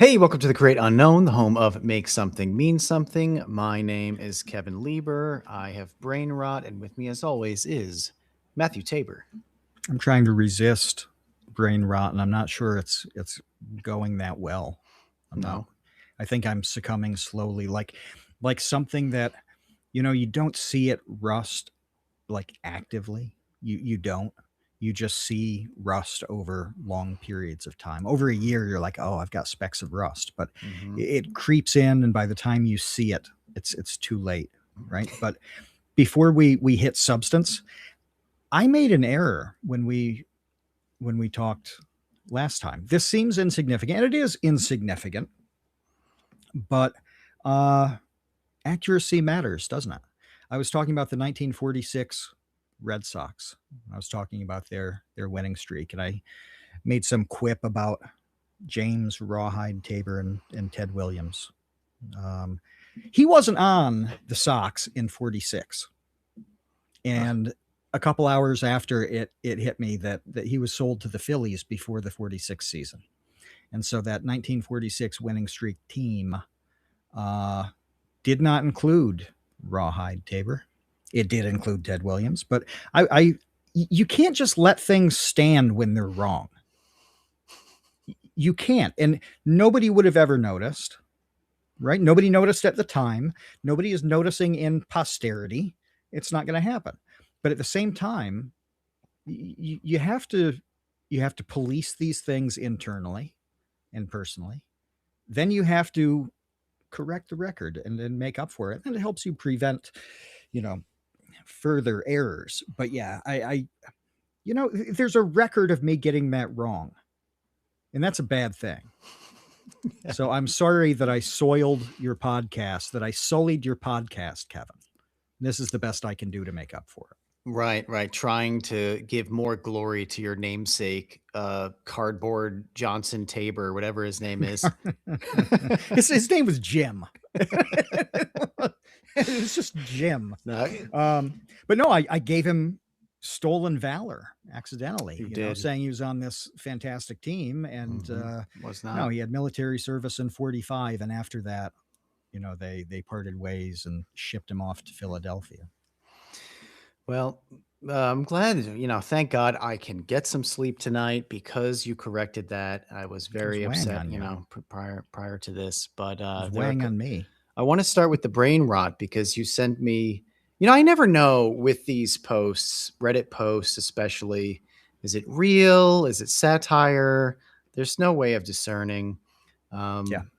Hey, welcome to the Great Unknown, the home of Make Something Mean Something. My name is Kevin Lieber. I have brain rot, and with me, as always, is Matthew Tabor. I'm trying to resist brain rot, and I'm not sure it's going that well. I'm not. No. I think I'm succumbing slowly, like something that you don't see it rust like actively. You don't. You just see rust over long periods of time. Over a year, you're like, oh, I've got specks of rust, but Hmm. it creeps in, and by the time you see it, it's too late, right? But before we hit substance, I made an error when we talked last time. This seems insignificant, and it is insignificant, but uh, accuracy matters, doesn't it? I was talking about the 1946 Red Sox. I was talking about their winning streak, and I made some quip about James Rawhide Tabor and Ted Williams. Um, he wasn't on the Sox in '46, and a couple hours after it hit me that he was sold to the Phillies before the '46 season. And so that 1946 winning streak team uh, did not include Rawhide Tabor. It did include Ted Williams, but I you can't just let things stand when they're wrong. You can't, and nobody would have ever noticed, right? Nobody noticed at the time. Nobody is noticing in posterity. It's not going to happen. But at the same time, you have to police these things internally and personally. Then you have to correct the record and make up for it, and it helps you prevent you know further errors. But yeah, there's a record of me getting that wrong, and that's a bad thing. So I'm sorry that I soiled your podcast, that I sullied your podcast, Kevin. This is the best I can do to make up for it. Right, right. Trying to give more glory to your namesake, Cardboard Johnson Tabor, whatever his name is. his name was Jim. It's just Jim. No, But no, I gave him stolen valor accidentally, you did. saying he was on this fantastic team. And Was no, not. he had military service in '45. And after that, they parted ways and shipped him off to Philadelphia. Well, I'm glad, thank God I can get some sleep tonight because you corrected that. I was It was very weighing upset, on you. prior to this, but It was there are, weighing on me. I want to start with the brain rot because you sent me, I never know with these posts, Reddit posts especially, is it real? Is it satire? There's no way of discerning. Yeah. Um,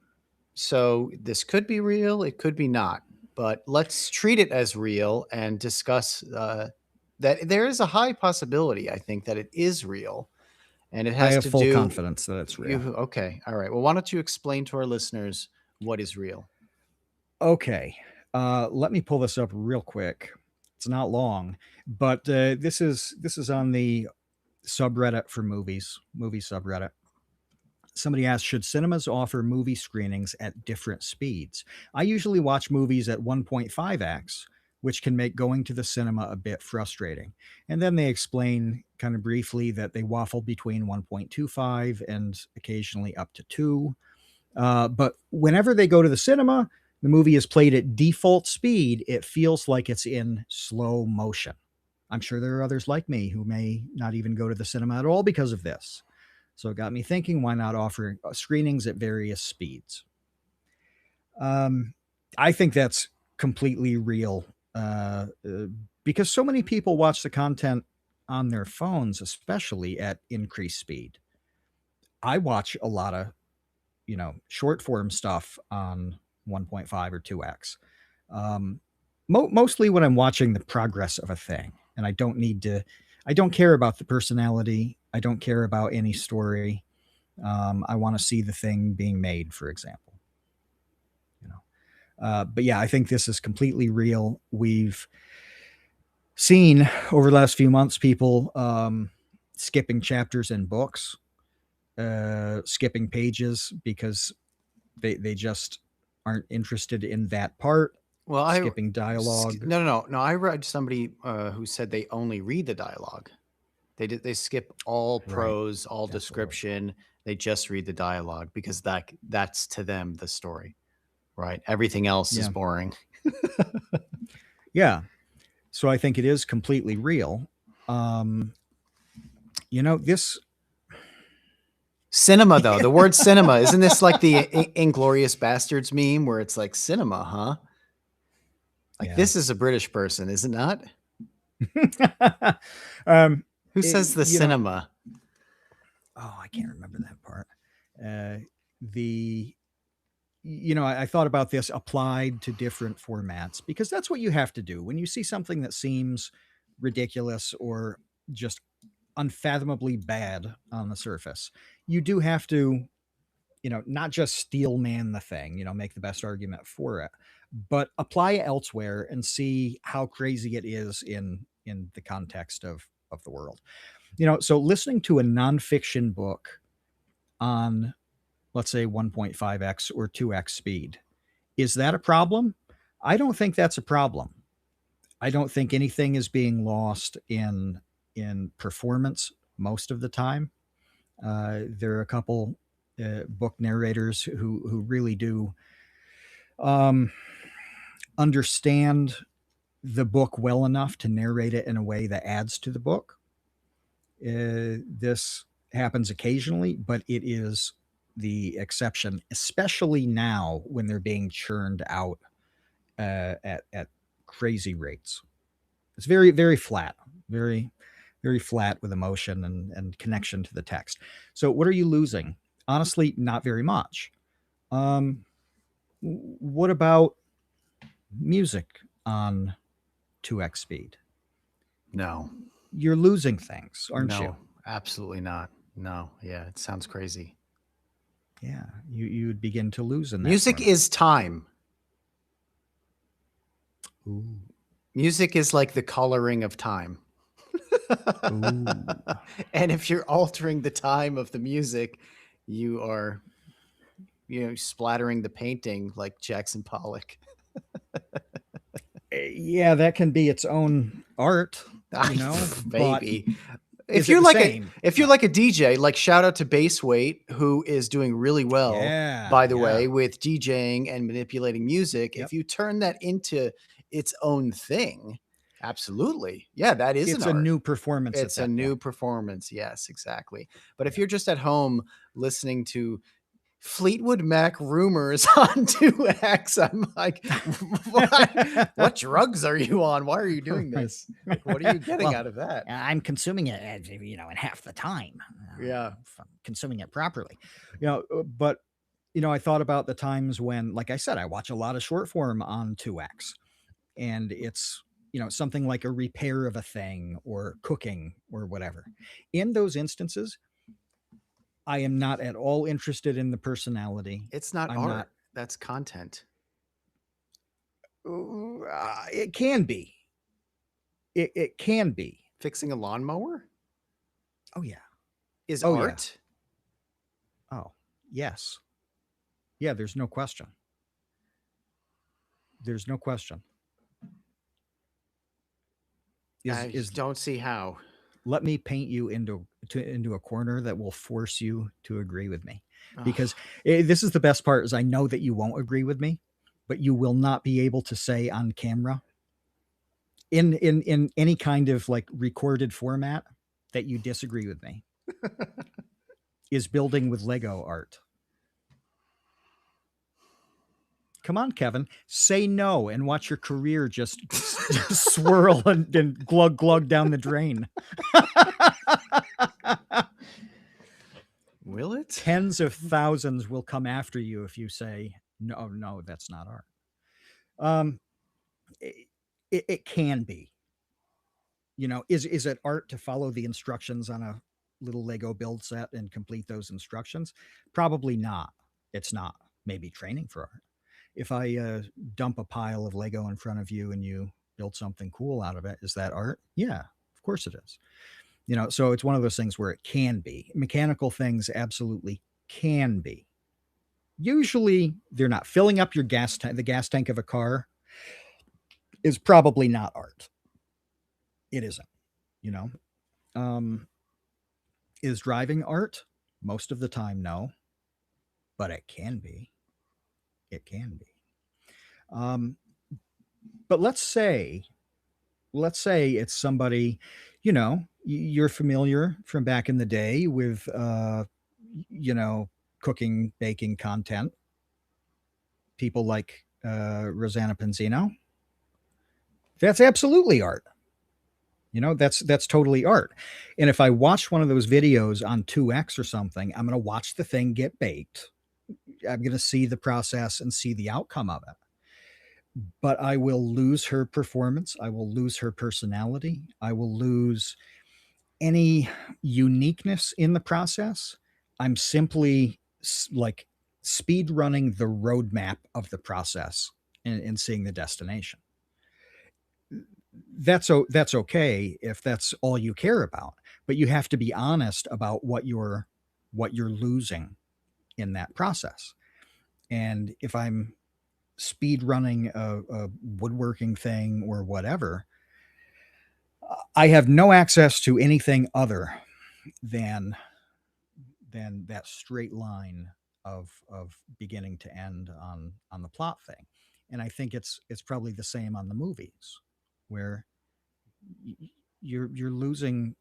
so this could be real, it could be not, but let's treat it as real and discuss that there is a high possibility, I think, that it is real, and it I has have to full do. confidence that it's real. You okay? All right. Well, why don't you explain to our listeners what is real? Okay. Let me pull this up real quick. It's not long, but this is on the subreddit for movies, movie subreddit. Somebody asked, should cinemas offer movie screenings at different speeds? I usually watch movies at 1.5x, which can make going to the cinema a bit frustrating. And then they explain kind of briefly that they waffle between 1.25 and occasionally up to 2. But whenever they go to the cinema, the movie is played at default speed. It feels like it's in slow motion. I'm sure there are others like me who may not even go to the cinema at all because of this. So it got me thinking, why not offer screenings at various speeds? Um, I think that's completely real because so many people watch the content on their phones, especially at increased speed. I watch a lot of short form stuff on 1.5 or 2x. Um, Mostly when I'm watching the progress of a thing, and I don't care about the personality. I don't care about any story. I want to see the thing being made, for example. You know, but yeah, I think this is completely real. We've seen over the last few months people skipping chapters in books, skipping pages because they just aren't interested in that part, Well, skipping dialogue. no, no, no, no. I read somebody who said they only read the dialogue. They skip all Right. prose, all Absolutely. description. They just read the dialogue because that's to them the story, right? Everything else is Yeah. boring. Yeah. So I think it is completely real. This. Cinema, though, the word cinema, isn't this like the Inglorious Bastards meme where it's like cinema, huh? Like Yeah. this is a British person, is it not? um, Who it, says the you know, cinema? oh, I can't remember that part. The I thought about this applied to different formats because that's what you have to do when you see something that seems ridiculous or just unfathomably bad on the surface. You do have to, not just steel man the thing, make the best argument for it, but apply it elsewhere and see how crazy it is in the context of the world. So listening to a nonfiction book on, let's say, 1.5x or 2x speed, is that a problem? I don't think that's a problem. I don't think anything is being lost in performance most of the time. There are a couple book narrators who really do um, understand the book well enough to narrate it in a way that adds to the book. This happens occasionally, but it is the exception, especially now when they're being churned out at crazy rates. It's very, very flat, very, very flat with emotion and connection to the text. So, what are you losing? Honestly, not very much. Um, what about music on 2x speed? No, You're losing things, aren't you? no, absolutely not. No, yeah, it sounds crazy. Yeah, you would begin to lose in that Music format. is time. Ooh, Music is like the coloring of time. ooh. And if you're altering the time of the music, you are, splattering the painting like Jackson Pollock. Yeah, that can be its own art, but Maybe. is it the same? If you're No. like a DJ, like shout out to Bass Weight, who is doing really well, Yeah, by the yeah. way, with DJing and manipulating music. Yep. If you turn that into its own thing, absolutely. Yeah, that is an It's a art. new performance at It's a that new point. performance. Yes, exactly. But if Yeah. you're just at home listening to Fleetwood Mac rumors on 2X, I'm like, what drugs are you on? Why are you doing Right. this? Like, what are you getting Well, out of that? I'm consuming it, in half the time, Yeah. if I'm consuming it properly. But I thought about the times when, like I said, I watch a lot of short form on 2x, and it's something like a repair of a thing or cooking or whatever. In those instances, I am not at all interested in the personality. It's not I'm not. art. That's content. It can be. It can be. Fixing a lawnmower Oh yeah. is Oh yeah. art. Oh yes. Yeah. There's no question. There's no question. Is I is just don't see how. Let me paint you into a corner that will force you to agree with me, because Ugh. this is the best part: is I know that you won't agree with me, but you will not be able to say on camera, in any kind of like recorded format, that you disagree with me. Is building with Lego art. Come on, Kevin, say no and watch your career just swirl and glug glug down the drain. Will it? Tens of thousands will come after you if you say no, no, that's not art. Um, it can be. Is it art to follow the instructions on a little Lego build set and complete those instructions? Probably not. It's not. Maybe training for art. If I dump a pile of Lego in front of you and you build something cool out of it, is that art? Yeah, of course it is. So it's one of those things where it can be. Mechanical things absolutely can be. Usually they're not. Filling up your gas tank, the gas tank of a car, is probably not art. It isn't. You know, um, is driving art? Most of the time, no, but it can be. It can be. Um, but let's say it's somebody, you're familiar from back in the day with, you know, cooking, baking content. People like Rosanna Penzino. That's absolutely art. That's totally art. And if I watch one of those videos on 2X or something, I'm going to watch the thing get baked. I'm going to see the process and see the outcome of it. But I will lose her performance. I will lose her personality. I will lose any uniqueness in the process. I'm simply like speed running the roadmap of the process and seeing the destination. That's okay if that's all you care about, but you have to be honest about what you're losing in that process. And if I'm speed running a woodworking thing or whatever, I have no access to anything other than that straight line of beginning to end on the plot thing. And I think it's probably the same on the movies, where you're losing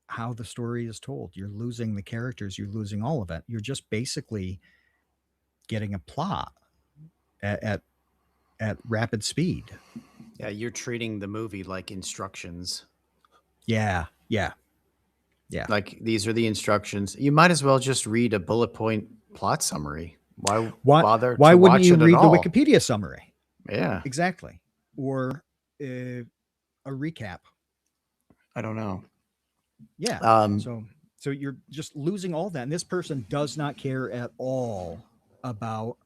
how the story is told. You're losing the characters. You're losing all of it. You're just basically getting a plot at at rapid speed. Yeah, you're treating the movie like instructions. Yeah, yeah, yeah. Like these are the instructions. You might as well just read a bullet point plot summary. Why Why bother why to wouldn't watch you it at read the all? Wikipedia summary? Yeah, Exactly. Or a recap. I don't know. Yeah. Um, So so you're just losing all that. And this person does not care at all about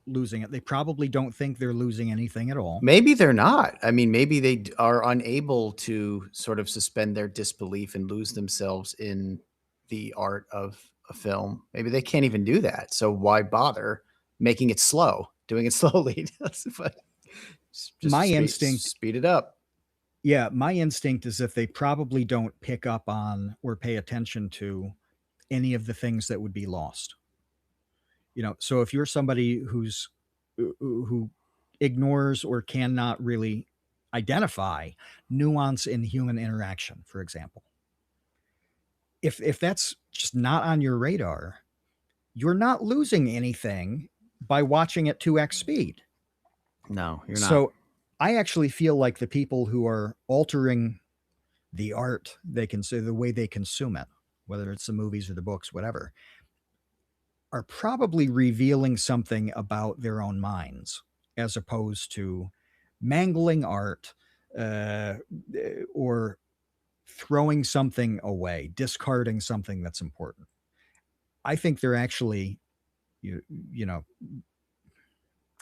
losing it. They probably don't think they're losing anything at all. Maybe they're not. I mean, maybe they are unable to sort of suspend their disbelief and lose themselves in the art of a film. Maybe they can't even do that. So why bother making it slow, doing it slowly? Just My instinct, speed it up. yeah, my instinct is that they probably don't pick up on or pay attention to any of the things that would be lost. So if you're somebody who ignores or cannot really identify nuance in human interaction, for example, if that's just not on your radar, you're not losing anything by watching at 2x speed. No, you're not. So I actually feel like the people who are altering the art they consider, the way they consume it, whether it's the movies or the books, whatever, are probably revealing something about their own minds, as opposed to mangling art, uh, or throwing something away, discarding something that's important. I think they're actually, you know,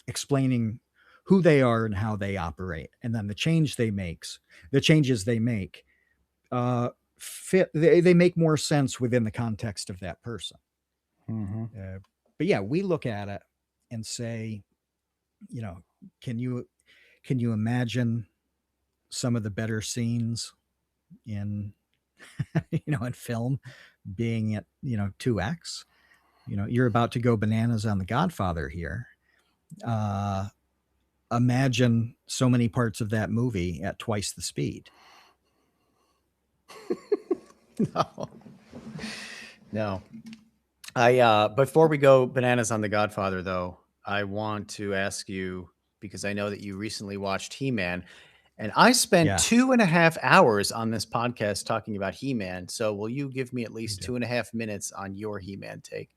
explaining who they are and how they operate, and then the changes they make, fit. They make more sense within the context of that person. Mm-hmm. But yeah, we look at it and say, you know, can you imagine some of the better scenes in in film being at 2x? You're about to go bananas on the Godfather here. uh Imagine so many parts of that movie at twice the speed. No, no. Before we go bananas on the Godfather, though, I want to ask you, because I know that you recently watched He-Man, and I spent Yeah, 2.5 hours on this podcast talking about He-Man. So will you give me at you least do. 2.5 minutes on your He-Man take?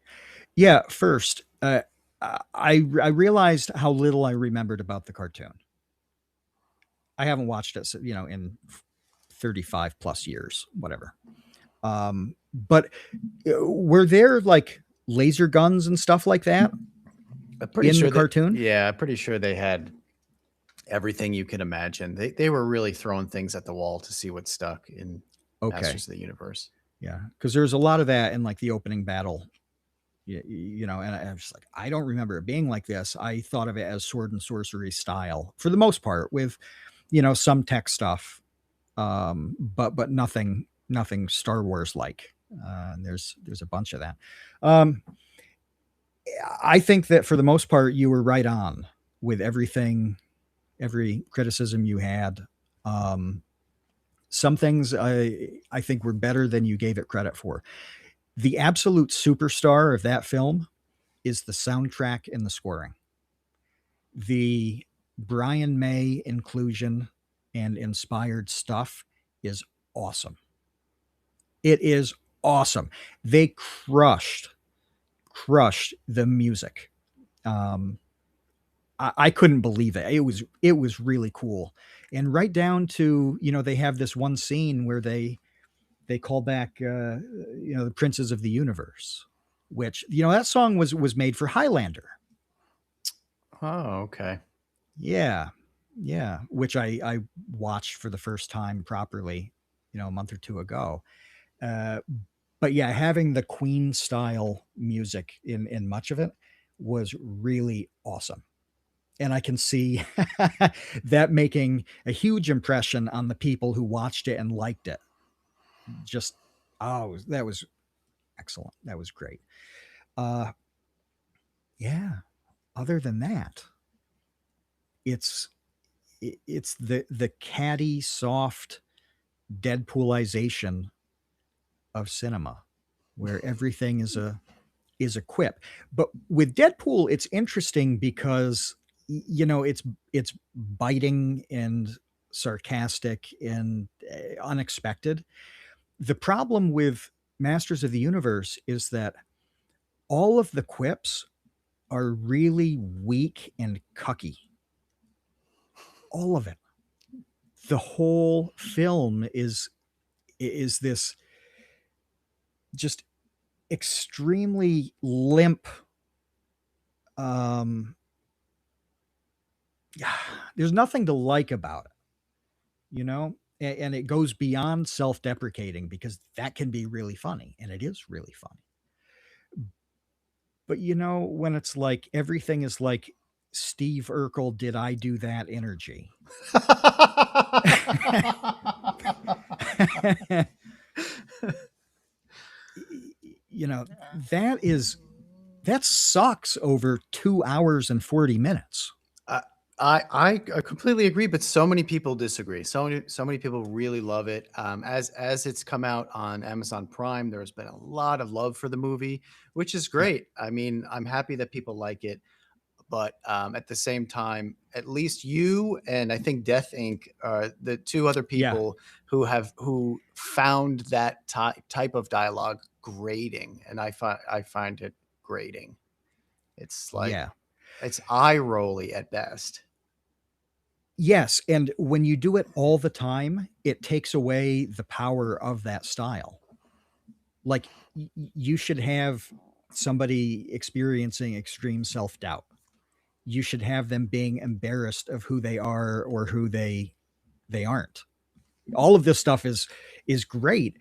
Yeah, first, I realized how little I remembered about the cartoon. I haven't watched it, in 35 plus years, whatever. But were there like laser guns and stuff like that I'm pretty in the sure that, cartoon? yeah, I'm pretty sure they had everything you could imagine. They were really throwing things at the wall to see what stuck in Okay. Masters of the Universe. Yeah, because there's a lot of that in like the opening battle. And I'm just like, I don't remember it being like this. I thought of it as sword and sorcery style for the most part, with some tech stuff, but nothing Star Wars like. And there's a bunch of that. Um, I think that for the most part, you were right on with everything, every criticism you had. Um, some things I think were better than you gave it credit for. The absolute superstar of that film is the soundtrack and the scoring. The Brian May inclusion and inspired stuff is awesome. It is awesome. They crushed the music. Um, I couldn't believe it. It was really cool, and right down to they have this one scene where they call back the Princes of the Universe, which that song was made for Highlander. Oh, okay. Yeah, yeah, which I watched for the first time properly, a month or two ago. Uh, but yeah, having the Queen style music in much of it was really awesome. And I can see that making a huge impression on the people who watched it and liked it. Just oh, that was excellent. That was great. Uh yeah, other than that, it's it's the catty soft Deadpoolization of cinema where everything is a quip. But with Deadpool, it's interesting because it's biting and sarcastic and unexpected. The problem with Masters of the Universe is that all of the quips are really weak and cucky. All of it. The whole film is this just extremely limp. um there's nothing to like about it, and it goes beyond self-deprecating because that can be really funny, and it is really funny. But when it's like everything is like Steve Urkel, did I do that energy? you know that is that sucks over 2 hours and 40 minutes. I, I completely agree, but so many people disagree. So many people really love it. As it's come out on Amazon Prime, there's been a lot of love for the movie, which is Yeah, great. I mean, I'm happy that people like it, but at the same time, at least you and I think Death Inc. are the two other yeah, people who found that type of dialogue grating, and I find it grating. It's like yeah. it's eye rolly at best. Yes, and when you do it all the time, it takes away the power of that style. Like you should have somebody experiencing extreme self-doubt. You should have them being embarrassed of who they are or who they aren't. All of this stuff is great,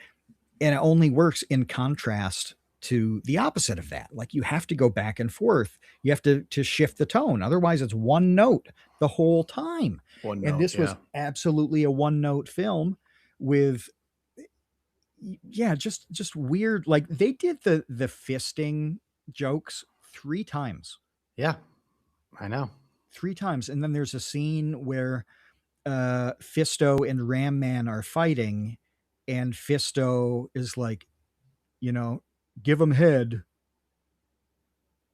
and it only works in contrast to the opposite of that. Like you have to go back and forth. You have to shift the tone. Otherwise, it's one note the whole time. One And note, this was yeah. absolutely a one note film with yeah, just weird. Like they did the fisting jokes 3 times. Yeah, I know. 3 times. And then there's a scene where Fisto and Ram Man are fighting, and Fisto is like, you know, give him head.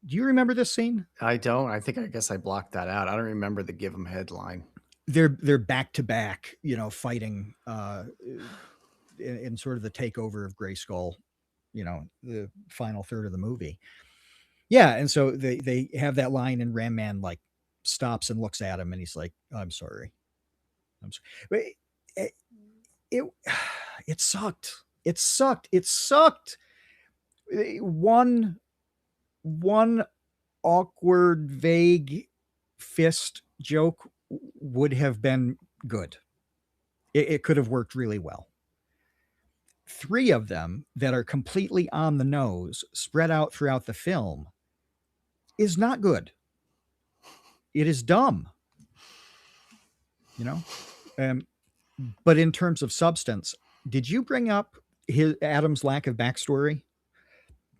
Do you remember this scene? I don't. I guess I blocked that out. I don't remember the give 'em headline. They're back to back, fighting in sort of the takeover of Grayskull, the final third of the movie. Yeah, and so they have that line, and Ram Man like stops and looks at him, and he's like, "I'm sorry, I'm sorry." But it it sucked. It sucked. It sucked. One awkward, vague fist joke would have been good. It could have worked really well. Three of them that are completely on the nose, spread out throughout the film, is not good. It is dumb, you know? Um, but in terms of substance, did you bring up his Adam's lack of backstory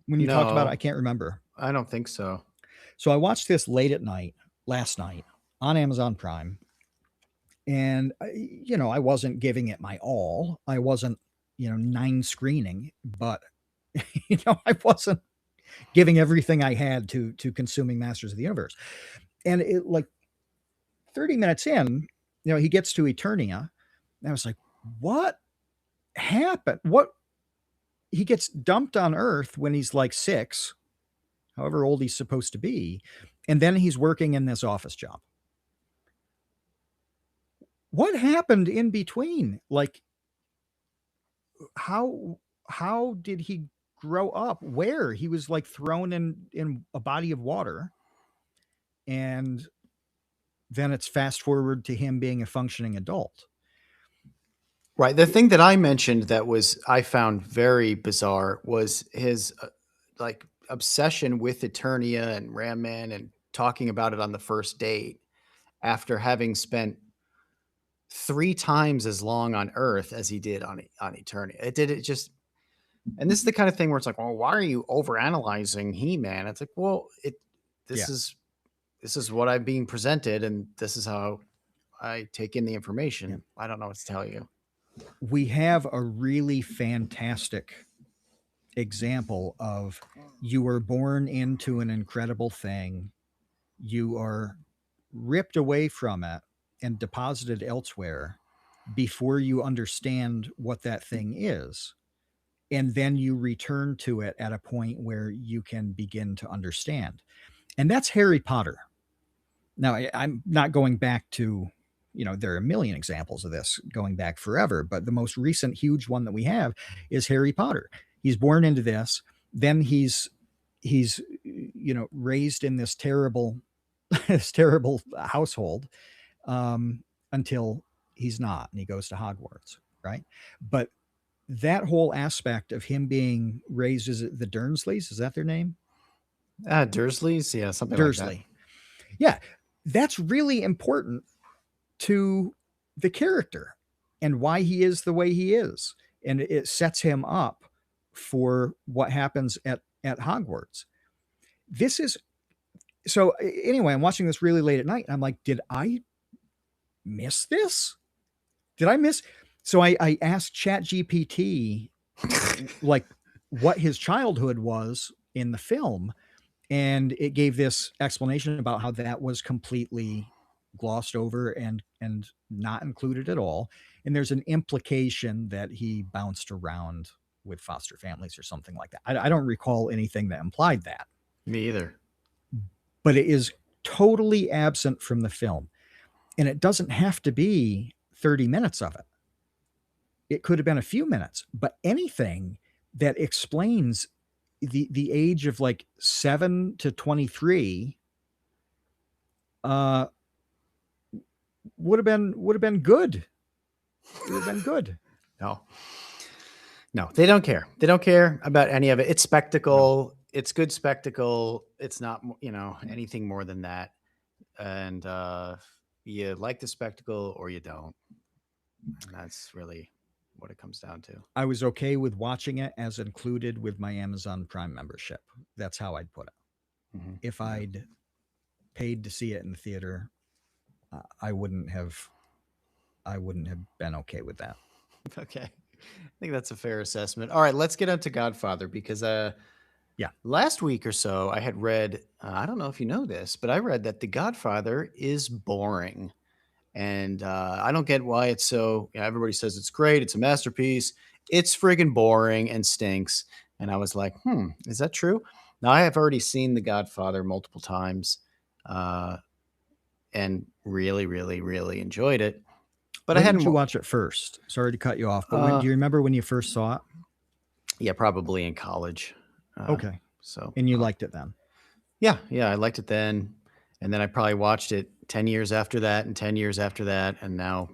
when you talked about it? I No, can't remember. I don't think so. So I watched this late at night last night on Amazon Prime, and I wasn't giving it my all. I wasn't, nine screening, but I wasn't giving everything I had to consuming Masters of the Universe. And it like 30 minutes in, he gets to Eternia, and I was like, what happened? What He gets dumped on Earth when he's like 6, however old he's supposed to be, and then he's working in this office job. What happened in between? Like, how did he grow up? Where he was like thrown in a body of water, and then it's fast forward to him being a functioning adult. Right. The thing that I mentioned that was I found very bizarre was his like obsession with Eternia and Ram Man and talking about it on the first date after having spent 3 times as long on Earth as he did on Eternia. It just, and this is the kind of thing where it's like, well, why are you overanalyzing He-Man? It's like, well, this Yeah. is this is what I'm being presented, and this is how I take in the Yeah. information. I don't know what to tell you. We have a really fantastic example of you were born into an incredible thing, you are ripped away from it and deposited elsewhere before you understand what that thing is. And then you return to it at a point where you can begin to understand. And that's Harry Potter. Now, I'm not going back to, there are a million examples of this going back forever, but the most recent huge one that we have is Harry Potter. He's born into this, then he's raised in this terrible this terrible household, until he's not, and he goes to Hogwarts, right? But that whole aspect of him being raised, is it the Dursleys? Is that their name? Dursleys, yeah, something like that. Dursley. Yeah, that's really important to the character and why he is the way he is, and it sets him up for what happens at Hogwarts. This is so. Anyway, I'm watching this really late at night, and I'm like, did I miss this? Did I miss? So I asked ChatGPT like what his childhood was in the film, and it gave this explanation about how that was completely glossed over and not included at all. And there's an implication that he bounced around with foster families or something like that. I don't recall anything that implied that, Me either. but it is totally absent from the film. And it doesn't have to be 30 minutes of it. It could have been a few minutes, but anything that explains the age of like 7 to 23 uh would have been good. It would have been good. No, no, they don't care. They don't care about any of it. It's No. spectacle. It's good spectacle. It's not, anything more than that. And you like the spectacle or you don't. And that's really what it comes down to. I was okay with watching it as included with my Amazon Prime membership. That's how I'd put it. If Yeah. I'd paid to see it in the theater, I wouldn't have been okay with that. Okay. I think that's a fair assessment. All right, let's get on to Godfather because Yeah. last week or so I had read, I don't know if you know this, but I read that The Godfather is boring. And I don't get why it's so, everybody says it's great, it's a masterpiece. It's friggin' boring and stinks. And I was like, is that true? Now I have already seen The Godfather multiple times and really, really, really enjoyed it. But I When did hadn't, you watch it first? Sorry to cut you off, but do uh, you remember when you first saw it? yeah, probably in college. Okay. So, And you liked it then? yeah, I liked it then. And then I probably watched it 10 years after that and 10 years after that. And now,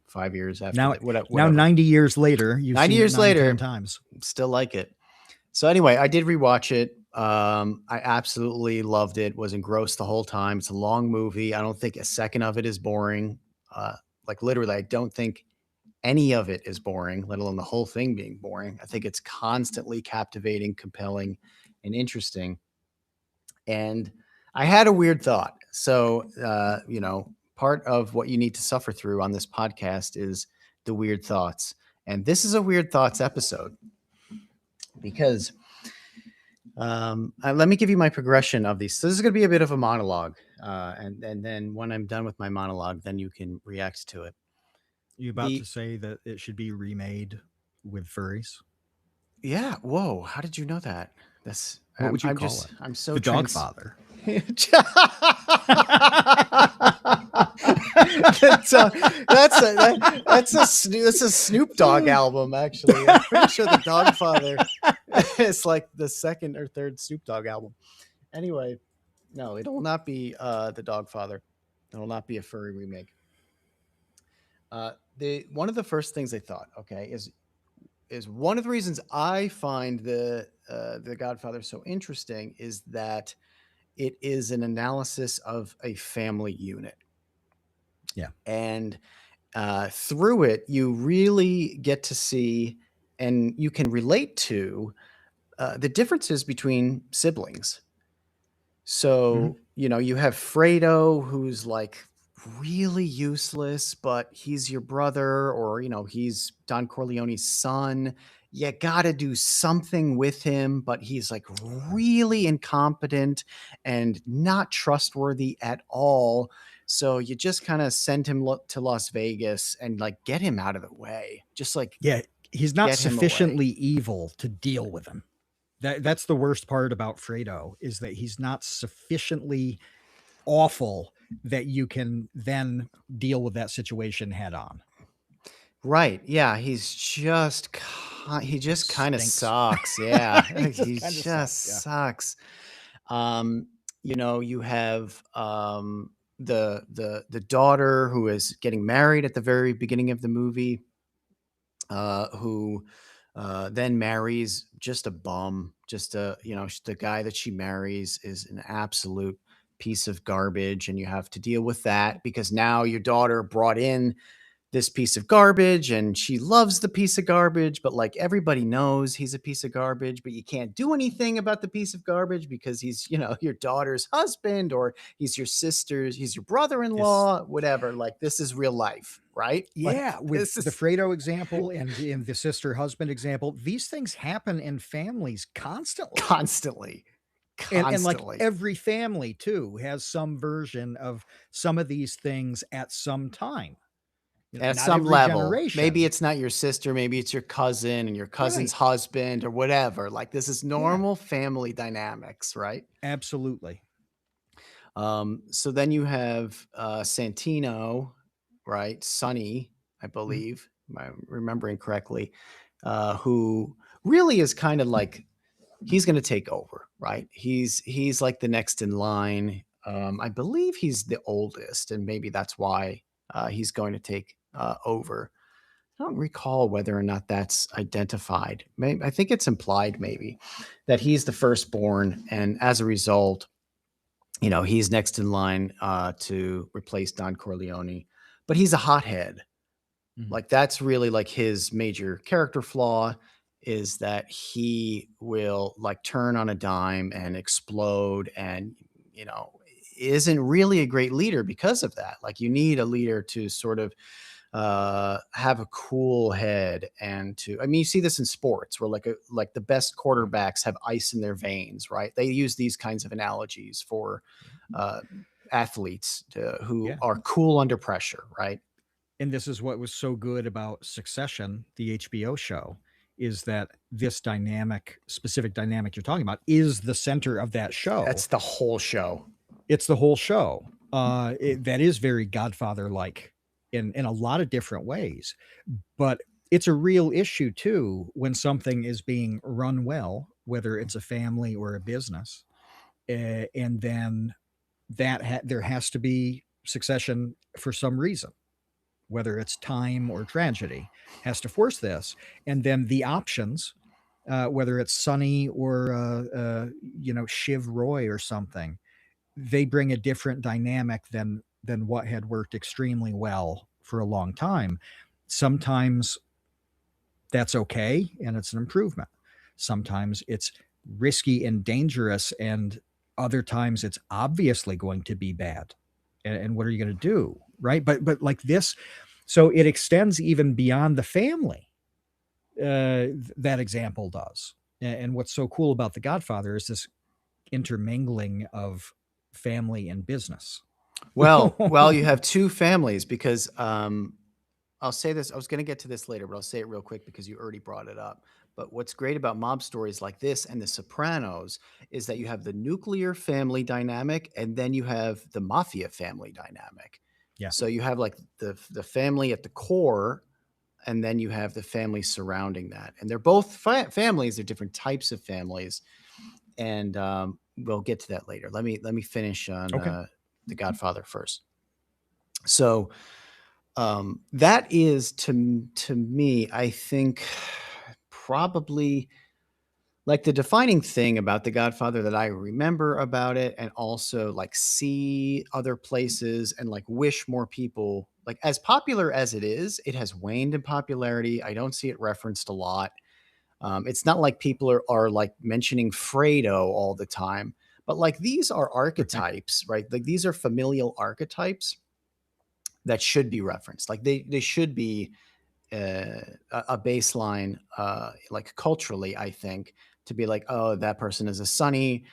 5 years after Now, that, now whatever. 90 years later, you've 90 seen it years 9, 10 later, times. still like it. So anyway, I did rewatch it. I absolutely loved it. Was engrossed the whole time. It's a long movie. I don't think a second of it is boring. Like literally, I don't think any of it is boring, let alone the whole thing being boring. I think it's constantly captivating, compelling, and interesting. And I had a weird thought. So, part of what you need to suffer through on this podcast is the weird thoughts. And this is a weird thoughts episode because let me give you my progression of these. So this is going to be a bit of a monologue, and then when I'm done with my monologue, then you can react to it. You about to The say that it should be remade with furries? Yeah, whoa, how did you know that? That's What would you I'm call just it? I'm so The trans. Dogfather. That's a Snoop Dogg album. Actually, I'm pretty sure the Dogfather is like the second or third Snoop Dogg album. Anyway, no, it will not be the Dogfather. It will not be a furry remake. The one of the first things I thought, okay, is one of the reasons I find the Godfather so interesting is that it is an analysis of a family unit, Yeah. and through it, you really get to see and you can relate to the differences between siblings. Hmm. So, you have Fredo, who's like really useless, but he's your brother, or, he's Don Corleone's son. You got to do something with him, but he's like really incompetent and not trustworthy at all. So you just kind of send him to Las Vegas and like get him out of the way. Just like Yeah, he's not get him away. sufficiently evil to deal with him. That's the worst part about Fredo, is that he's not sufficiently awful that you can then deal with that situation head on. Right. Yeah, he He just kind of stinks. sucks. Yeah. He just He kind of just sucks. Yeah. sucks. You have the daughter who is getting married at the very beginning of the movie, who then marries just a bum. Just the guy that she marries is an absolute piece of garbage, and you have to deal with that because now your daughter brought in this piece of garbage and she loves the piece of garbage, but like everybody knows he's a piece of garbage, but you can't do anything about the piece of garbage because he's, your daughter's husband, or he's your This brother-in-law, whatever. Like this is real life, right? Like Yeah, with this the is Fredo example and in the sister husband example, these things happen in families constantly. constantly, And like constantly every family too has some version of some of these things at some time. at Not some every level. Maybe generation. it's not your sister, maybe it's your cousin and your cousin's Right. husband or whatever. Like this is Yeah, normal family dynamics, right? absolutely. So then you have Santino, right? Sonny, I Mhm. believe, if I'm remembering correctly, who really is kind of like he's going to take over, right? He's like the next in line. I believe he's the oldest, and maybe that's why he's going to take over. I don't recall whether or not that's identified. Maybe, I think it's implied, maybe, that he's the firstborn, and as a result, he's next in line to replace Don Corleone, but he's a hothead. Mhm. Like that's really like his major character flaw is that he will like turn on a dime and explode and you know isn't really a great leader because of that. Like you need a leader to sort of have a cool head and to I mean you see this in sports where like the best quarterbacks have ice in their veins, right? They use these kinds of analogies for uh, athletes who Yeah. are cool under pressure, right? And this is what was so good about Succession, the HBO show, is that this specific dynamic you're talking about, is the center of that show. That's the whole show. It's the whole show. That is very Godfather like in a lot of different ways. But it's a real issue too when something is being run well, whether it's a family or a business, and then there has to be succession for some reason, whether it's time or tragedy, has to force this. And then the options, whether it's Sonny or Shiv Roy or something, they bring a different dynamic than what had worked extremely well for a long time. Sometimes that's okay and it's an improvement. Sometimes it's risky and dangerous, and other times it's obviously going to be bad. And what are you going to do? Right. But like this, so it extends even beyond the family. That example does. And what's so cool about The Godfather is this intermingling of family and business. Well, you have two families because I'll say this. I was going to get to this later, but I'll say it real quick because you already brought it up. But what's great about mob stories like this and The Sopranos is that you have the nuclear family dynamic and then you have the mafia family dynamic. Yeah. So you have like the family at the core, and then you have the family surrounding that, and they're both families. They're different types of families, and we'll get to that later. Let me finish on Okay. The Godfather first. So that is to me, I think, probably like the defining thing about The Godfather that I remember about it, and also like see other places and like wish more people, like as popular as it is, it has waned in popularity. I don't see it referenced a lot. It's not like people are like mentioning Fredo all the time, but like these are archetypes, right? Like these are familial archetypes that should be referenced. Like they should be a baseline, like culturally, I think, to be like, oh, that person is a Sonny,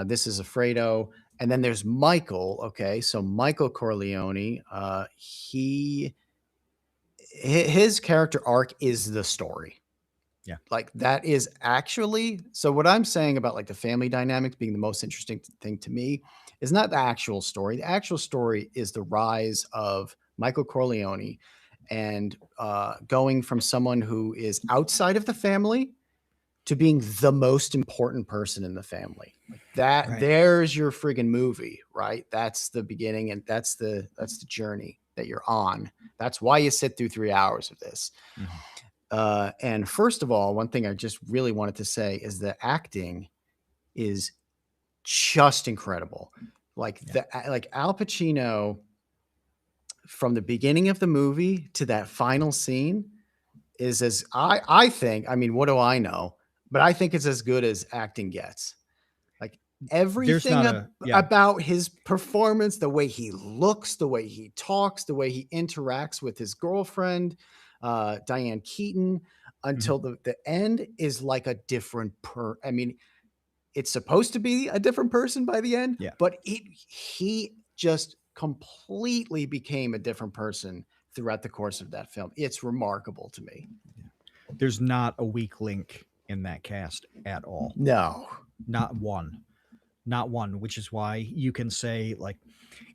this is a Fredo, and then there's Michael. Okay, so Michael Corleone, his character arc is the story. Yeah. Like that is actually, so what I'm saying about like the family dynamics being the most interesting thing to me is not the actual story. The actual story is the rise of Michael Corleone and going from someone who is outside of the family to being the most important person in the family. Like that, Right. there's your friggin' movie, right? That's the beginning, and that's the journey that you're on. That's why you sit through 3 hours of this. Mhm. And first of all, one thing I just really wanted to say is the acting is just incredible. Like Yeah. like Al Pacino, from the beginning of the movie to that final scene, is as I think. I mean, what do I know? But I think it's as good as acting gets. Like There's everything not a, yeah. about his performance, the way he looks, the way he talks, the way he interacts with his girlfriend, Diane Keaton, Mhm. until the end is like a different I mean, it's supposed to be a different person by the end, Yeah. but he just completely became a different person throughout the course of that film. It's remarkable to me. There's not a weak link in that cast at all. No. Not one. Not one, which is why you can say, like,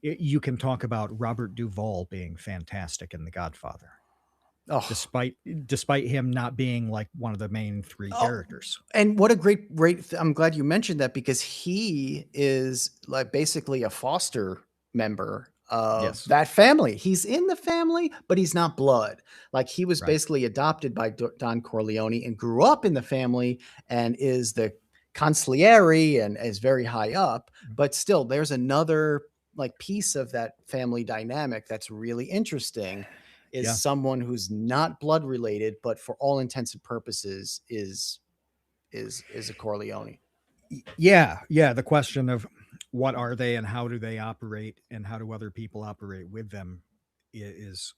you can talk about Robert Duvall being fantastic in The Godfather, Oh, despite despite him not being like one of the main three oh, characters. and what a great I'm glad you mentioned that because he is like basically a foster member of Yes. that family. He's in the family, but he's not blood. Like he was Right. basically adopted by Don Corleone and grew up in the family and is the consigliere and is very high up, but still there's another like piece of that family dynamic that's really interesting, is Yeah. someone who's not blood related, but for all intents and purposes is a Corleone. Yeah. Yeah. The question of what are they and how do they operate and how do other people operate with them is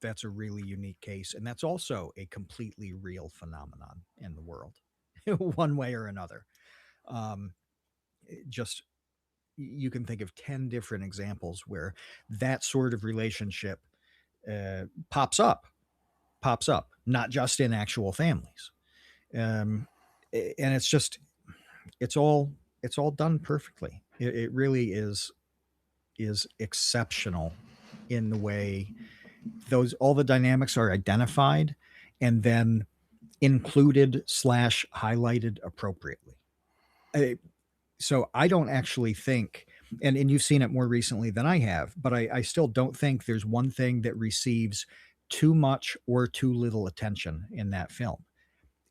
that's a really unique case. And that's also a completely real phenomenon in the world, one way or another. Um, just you can think of 10 different examples where that sort of relationship pops up, not just in actual families. Um, and it's just, it's all, it's all done perfectly. It really is exceptional in the way those, all the dynamics are identified and then included slash highlighted appropriately. Uh, so I don't actually think, and you've seen it more recently than I have, but I still don't think there's one thing that receives too much or too little attention in that film.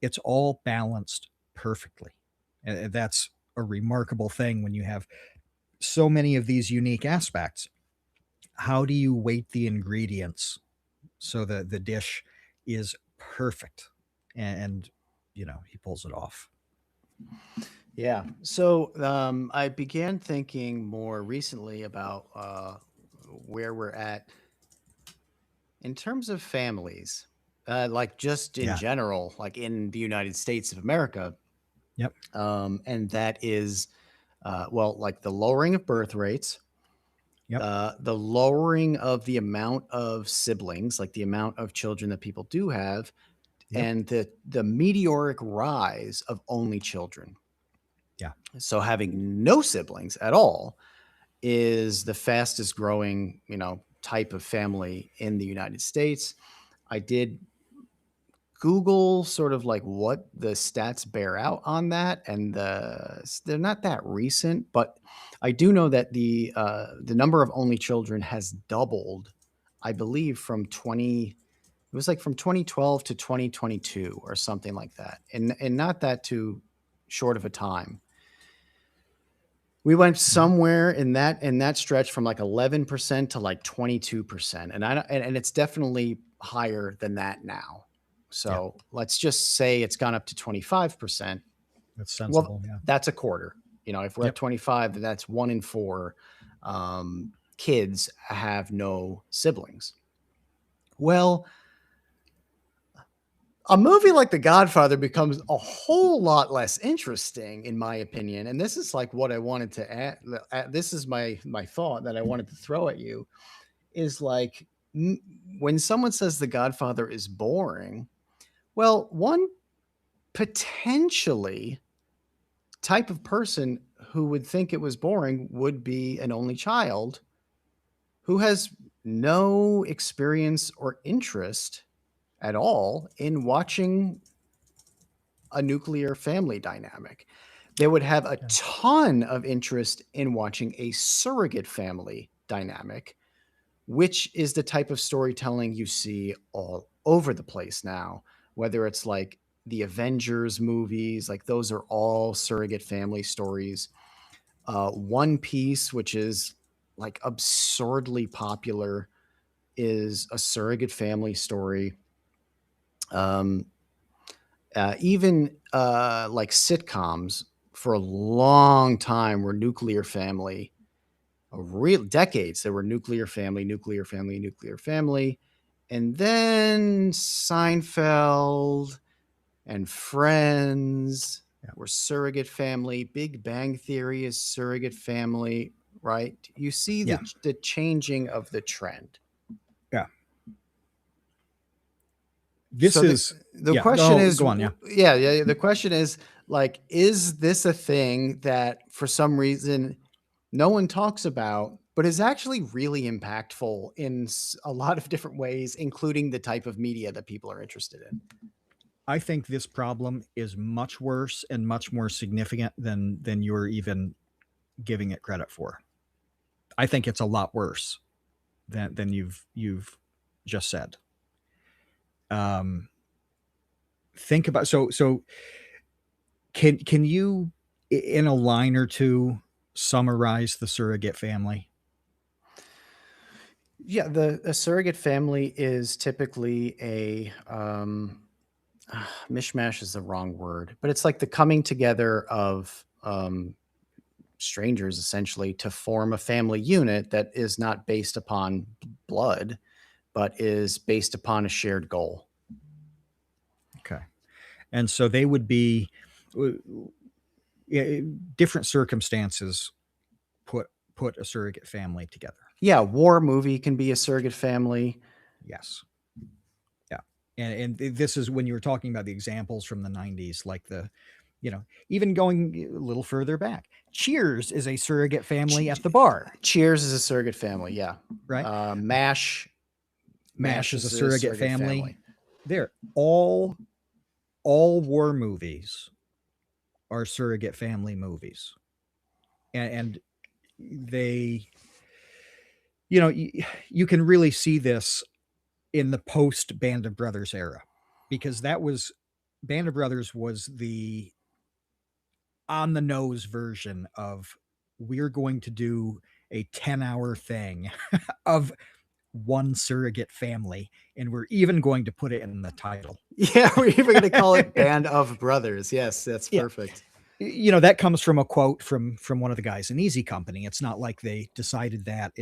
It's all balanced perfectly. And that's a remarkable thing when you have so many of these unique aspects. How do you weight the ingredients so the dish is perfect, and he pulls it off. Yeah. So I began thinking more recently about where we're at in terms of families, like just in Yeah. general, like in the United States of America. Yep. And that is, well, like the lowering of birth rates, Yep. the lowering of the amount of siblings, like the amount of children that people do have, Yep. and the meteoric rise of only children. Yeah. So having no siblings at all is the fastest growing, type of family in the United States. I did Google sort of like what the stats bear out on that, and they're not that recent, but I do know that the number of only children has doubled, I believe, from 20. It was like from 2012 to 2022 or something like that, and not that too short of a time. We went Mhm. somewhere in that stretch from like 11% to like 22%, and it's definitely higher than that now. Yeah. So let's just say it's gone up to 25%. That's Well, sensible. Yeah. that's a quarter. If we're at Yep. 25, then that's one in four kids have no siblings. Well, a movie like The Godfather becomes a whole lot less interesting, in my opinion. And this is like what I wanted to add. This is my thought that I wanted to throw at you is like when someone says The Godfather is boring, well, one potentially type of person who would think it was boring would be an only child who has no experience or interest at all in watching a nuclear family dynamic. They would have a Yeah. ton of interest in watching a surrogate family dynamic, which is the type of storytelling you see all over the place now, whether it's like the Avengers movies, like those are all surrogate family stories. One Piece, which is like absurdly popular, is a surrogate family story. Um, even like sitcoms for a long time were nuclear family. A real decades there were nuclear family, nuclear family, nuclear family, and then Seinfeld and Friends Yeah. were surrogate family. Big Bang Theory is surrogate family, right? You see Yeah. the changing of the trend. Yeah. This So the is the yeah. question Oh, is, go on. Yeah. yeah, yeah. The question is, like, is this a thing that for some reason no one talks about, but is actually really impactful in a lot of different ways, including the type of media that people are interested in? I think this problem is much worse and much more significant than you're even giving it credit for. I think it's a lot worse than you've just said. Um, think about so can you in a line or two summarize the surrogate family? Yeah, the a surrogate family is typically a mishmash is the wrong word, but it's like the coming together of strangers essentially to form a family unit that is not based upon blood, but is based upon a shared goal. Okay, and so they would be uh, different circumstances put put a surrogate family together. Yeah, war movie can be a surrogate family. Yes. Yeah. And this is when you were talking about the examples from the 90s, like even going a little further back. Cheers is a surrogate family at the bar, Cheers is a surrogate family. Yeah. right? Mash. MASH Mash is a is a surrogate surrogate family. family. They're all war movies are surrogate family movies. And they you can really see this in the post Band of Brothers era, because that was Band of Brothers was the on the nose version of we're going to do a 10-hour thing of one surrogate family, and we're even going to put it in the title. Yeah, we're even going to call it Band of Brothers. Yes, that's Yeah. perfect. That comes from a quote from one of the guys in Easy Company. It's not like they decided that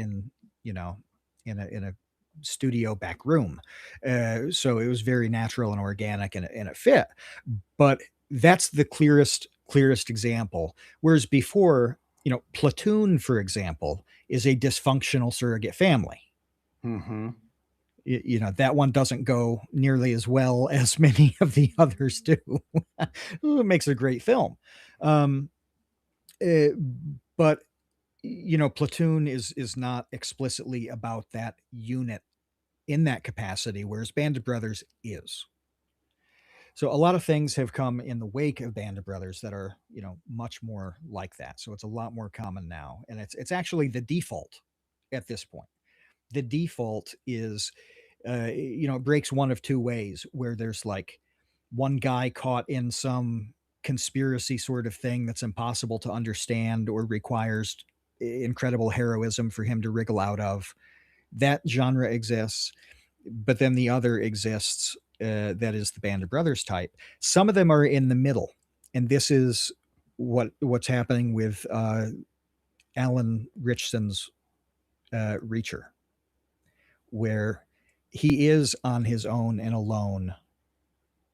you know in a studio back room. So it was very natural and organic, and it fit. But that's the clearest example. Whereas before, Platoon, for example, is a dysfunctional surrogate family. Mm-hmm. That one doesn't go nearly as well as many of the others do. It makes a great film. Um, but Platoon is not explicitly about that unit in that capacity, whereas Band of Brothers is. So a lot of things have come in the wake of Band of Brothers that are much more like that. So it's a lot more common now, and it's actually the default at this point. The default is it breaks one of two ways, where there's like one guy caught in some conspiracy sort of thing that's impossible to understand or requires incredible heroism for him to wriggle out of. That genre exists, but then the other exists, that is the Band of Brothers type. Some of them are in the middle, and this is what's happening with Alan Richson's Reacher, where he is on his own and alone.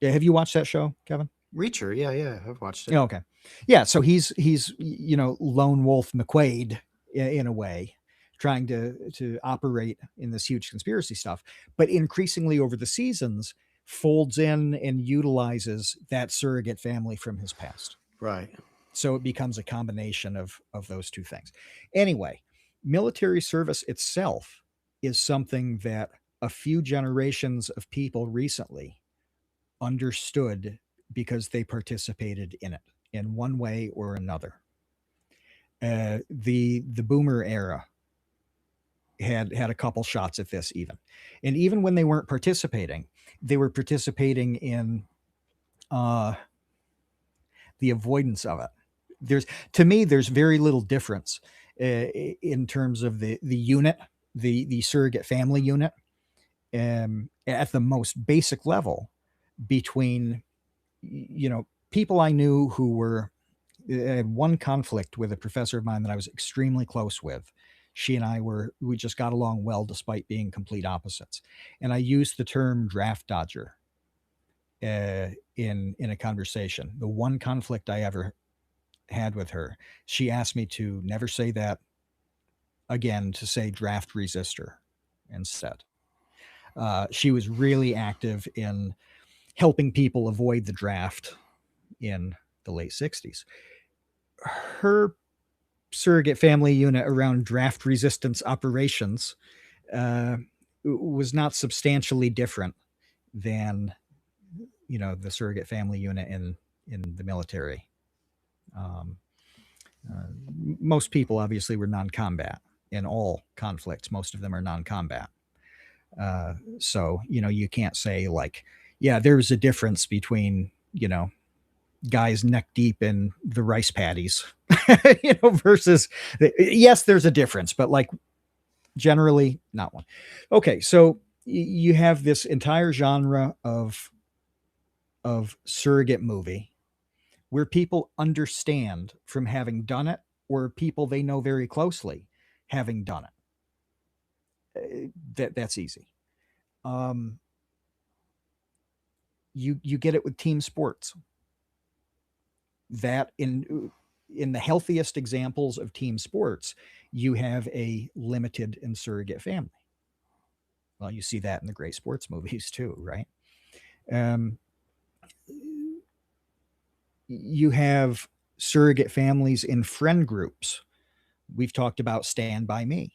Yeah, have you watched that show, Kevin? Reacher, yeah, yeah, I've watched it. Oh, okay. Yeah, so he's lone wolf McQuaid in a way, trying to operate in this huge conspiracy stuff, but increasingly over the seasons folds in and utilizes that surrogate family from his past. Right. So it becomes a combination of those two things. Anyway, military service itself is something that a few generations of people recently understood because they participated in it in one way or another. The boomer era had a couple shots at this even, and even when they weren't participating, they were participating in uh, the avoidance of it. To me, there's very little difference in terms of the unit, the surrogate family unit, at the most basic level, between people I knew who were. I had one conflict with a professor of mine that I was extremely close with. She and we just got along well despite being complete opposites. And I used the term draft dodger in a conversation. The one conflict I ever had with her, she asked me to never say that again, to say draft resistor instead. She was really active in helping people avoid the draft in the late 60s. Her surrogate family unit around draft resistance operations was not substantially different than the surrogate family unit in the military. Um, Most people obviously were non-combat in all conflicts. Most of them are non-combat. So you can't say like, yeah, there's a difference between guys neck deep in the rice paddies, versus yes, there's a difference, but like generally not one. Okay, so you have this entire genre of surrogate movie where people understand from having done it, or people they know very closely having done it. That's easy. Um, you get it with team sports. That in the healthiest examples of team sports, you have a limited and surrogate family. Well, you see that in the great sports movies too, right? Um, you have surrogate families in friend groups. We've talked about Stand By Me.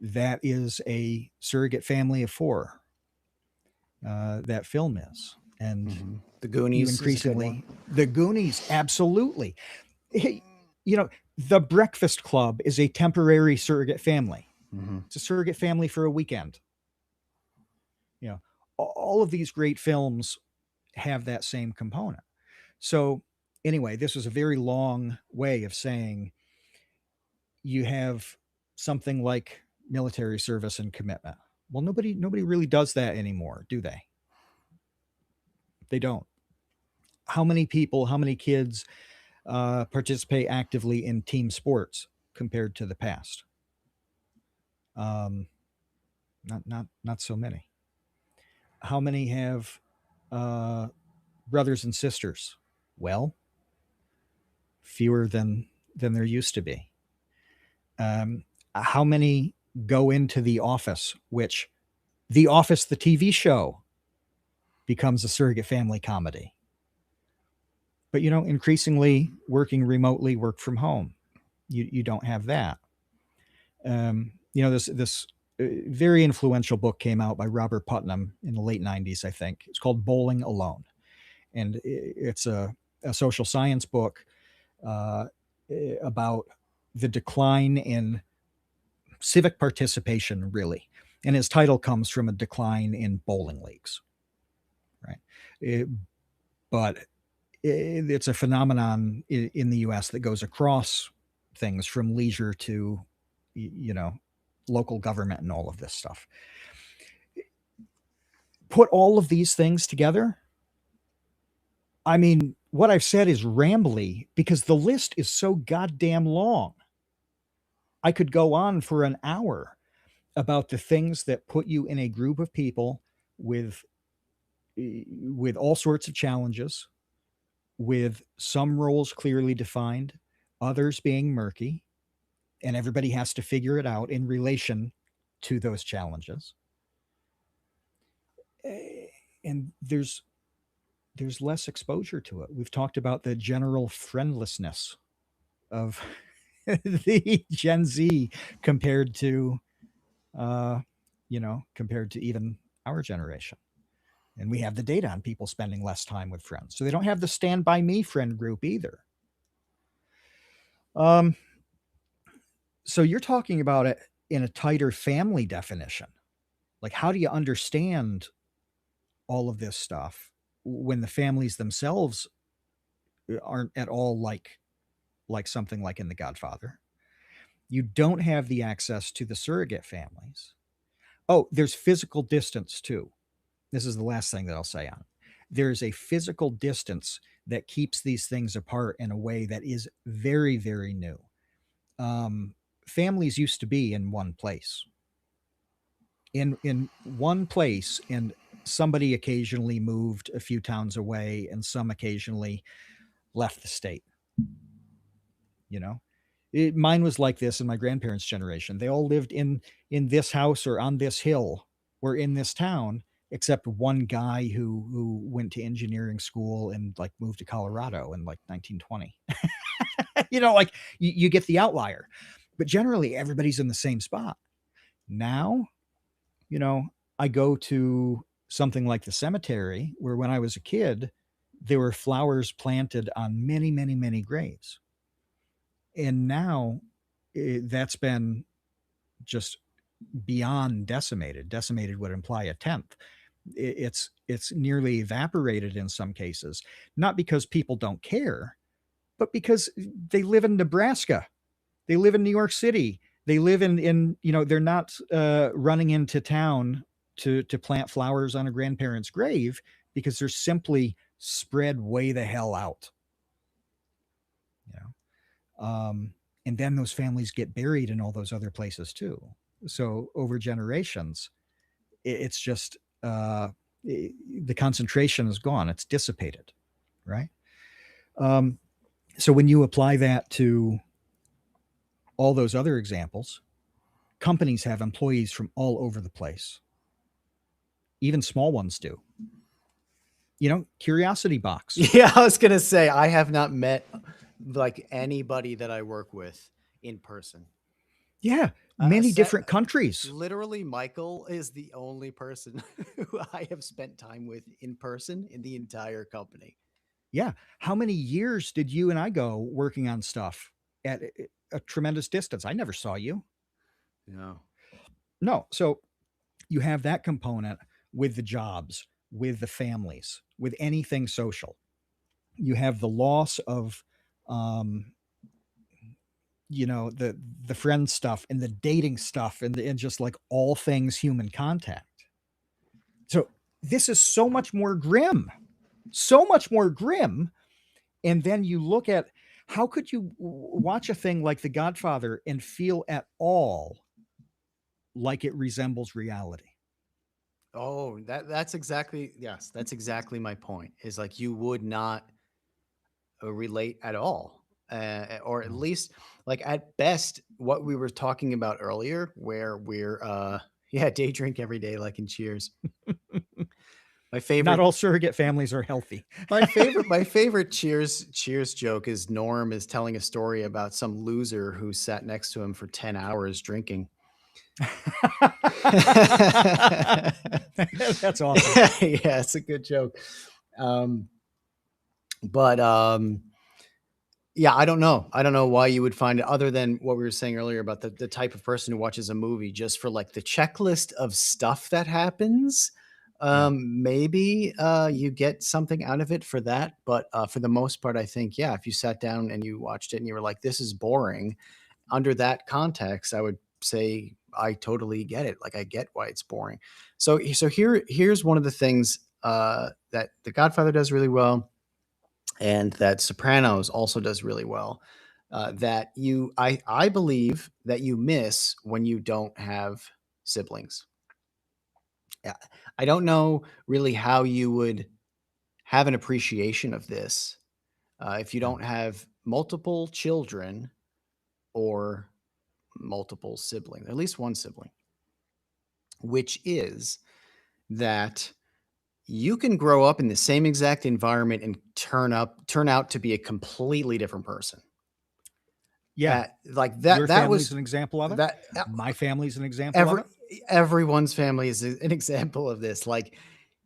That is a surrogate family of four. That film is. And Mm-hmm. The you Goonies is a good one. increasingly, the Goonies, absolutely. Hey, the Breakfast Club is a temporary surrogate family. Mm-hmm. It's a surrogate family for a weekend. You know, all of these great films have that same component. So, anyway, this was a very long way of saying you have something like military service and commitment. Well, nobody really does that anymore, do they? They don't. How many people, how many kids participate actively in team sports compared to the past? Um, not so many. How many have uh, brothers and sisters? Well, fewer than there used to be. How many go into the office, which The Office, the TV show, becomes a surrogate family comedy. But increasingly working remotely, work from home. You don't have that. This very influential book came out by Robert Putnam in the late '90s, I think. It's called Bowling Alone, and it's a social science book uh, about the decline in civic participation, really. And his title comes from a decline in bowling leagues, right? It, but it's a phenomenon in the U.S. that goes across things from leisure to, you know, local government and all of this stuff. Put all of these things together. I mean, what I've said is rambly because the list is so goddamn long. I could go on for an hour about the things that put you in a group of people with with all sorts of challenges, with some roles clearly defined, others being murky, and everybody has to figure it out in relation to those challenges. And there's less exposure to it. We've talked about the general friendlessness of the Gen Z compared to uh, compared to even our generation. And we have the data on people spending less time with friends. So they don't have the stand by me friend group either. Um, so you're talking about it in a tighter family definition. Like, how do you understand all of this stuff when the families themselves aren't at all like something like in The Godfather? You don't have the access to the surrogate families. Oh, there's physical distance too. This is the last thing that I'll say on it. There's a physical distance that keeps these things apart in a way that is very, very new. Families used to be in one place, in one place, and somebody occasionally moved a few towns away, and some occasionally left the state. You know, mine was like this in my grandparents' generation. They all lived in this house or on this hill or in this town, except one guy who went to engineering school and like moved to Colorado in like 1920. Like you get the outlier, but generally everybody's in the same spot. Now, you know, I go to something like the cemetery where when I was a kid, there were flowers planted on many, many, many graves. And now that's been just beyond decimated. Decimated would imply a tenth. It's nearly evaporated in some cases, not because people don't care, but because they live in Nebraska, they live in New York City, they live in they're not running into town to plant flowers on a grandparent's grave because they're simply spread way the hell out. You know, and then those families get buried in all those other places too. So over generations, it's just the concentration is gone. It's dissipated, right? Um, so when you apply that to all those other examples, companies have employees from all over the place. Even small ones do. Curiosity Box. Yeah, I was gonna say I have not met like anybody that I work with in person. Yeah, many Set, different countries. literally, Michael is the only person who I have spent time with in person in the entire company. Yeah. How many years did you and I go working on stuff at a tremendous distance? I never saw you. No. No. So you have that component with the jobs, with the families, with anything social. You have the loss of, the friend stuff and the dating stuff and just like all things human contact. So this is so much more grim, so much more grim. And then you look at, how could you watch a thing like The Godfather and feel at all like it resembles reality? Oh, that's exactly, yes, that's exactly my point. Is like you would not relate at all. Or at No. least like at best what we were talking about earlier where we're yeah, day drink every day like in Cheers. My Not favorite all surrogate families are healthy. my favorite Cheers joke is Norm is telling a story about some loser who sat next to him for 10 hours drinking. That's awesome. Yeah, it's a good joke. Um, but yeah, I don't know. I don't know why you would find it other than what we were saying earlier about the type of person who watches a movie just for like the checklist of stuff that happens. Yeah. Maybe you get something out of it for that, but for the most part, I think yeah, if you sat down and you watched it and you were like, "This is boring," under that context, I would say I totally get it. Like I get why it's boring. So here's one of the things that The Godfather does really well and that Sopranos also does really well. That I believe that you miss when you don't have siblings. Yeah, I don't know really how you would have an appreciation of this if you Yeah. don't have multiple children or multiple siblings, at least one sibling, which is that you can grow up in the same exact environment and turn out to be a completely different person. Yeah. Like Your that family's was an example of it. that My family's an example of every it. everyone's family is an example of this. Like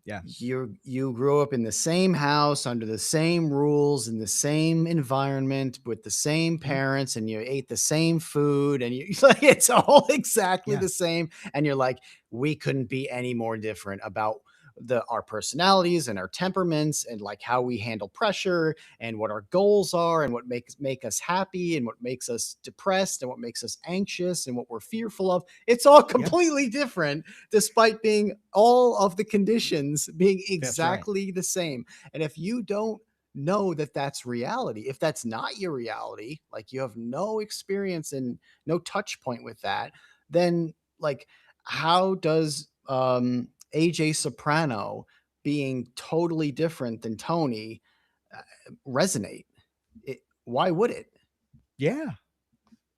Yeah. you grew up in the same house under the same rules in the same environment with the same Yeah. parents and you ate the same food and you like it's all exactly Yeah. the same and you're like we couldn't be any more different about the our personalities and our temperaments and like how we handle pressure and what our goals are and what make us happy and what makes us depressed and what makes us anxious and what we're fearful of. It's all Yeah. completely different despite being all of the conditions being That's right. exactly the same. And if you don't know that that's reality, if that's not your reality, like you have no experience and no touch point with that, then like how does AJ Soprano being totally different than Tony resonate? Why would it? Yeah.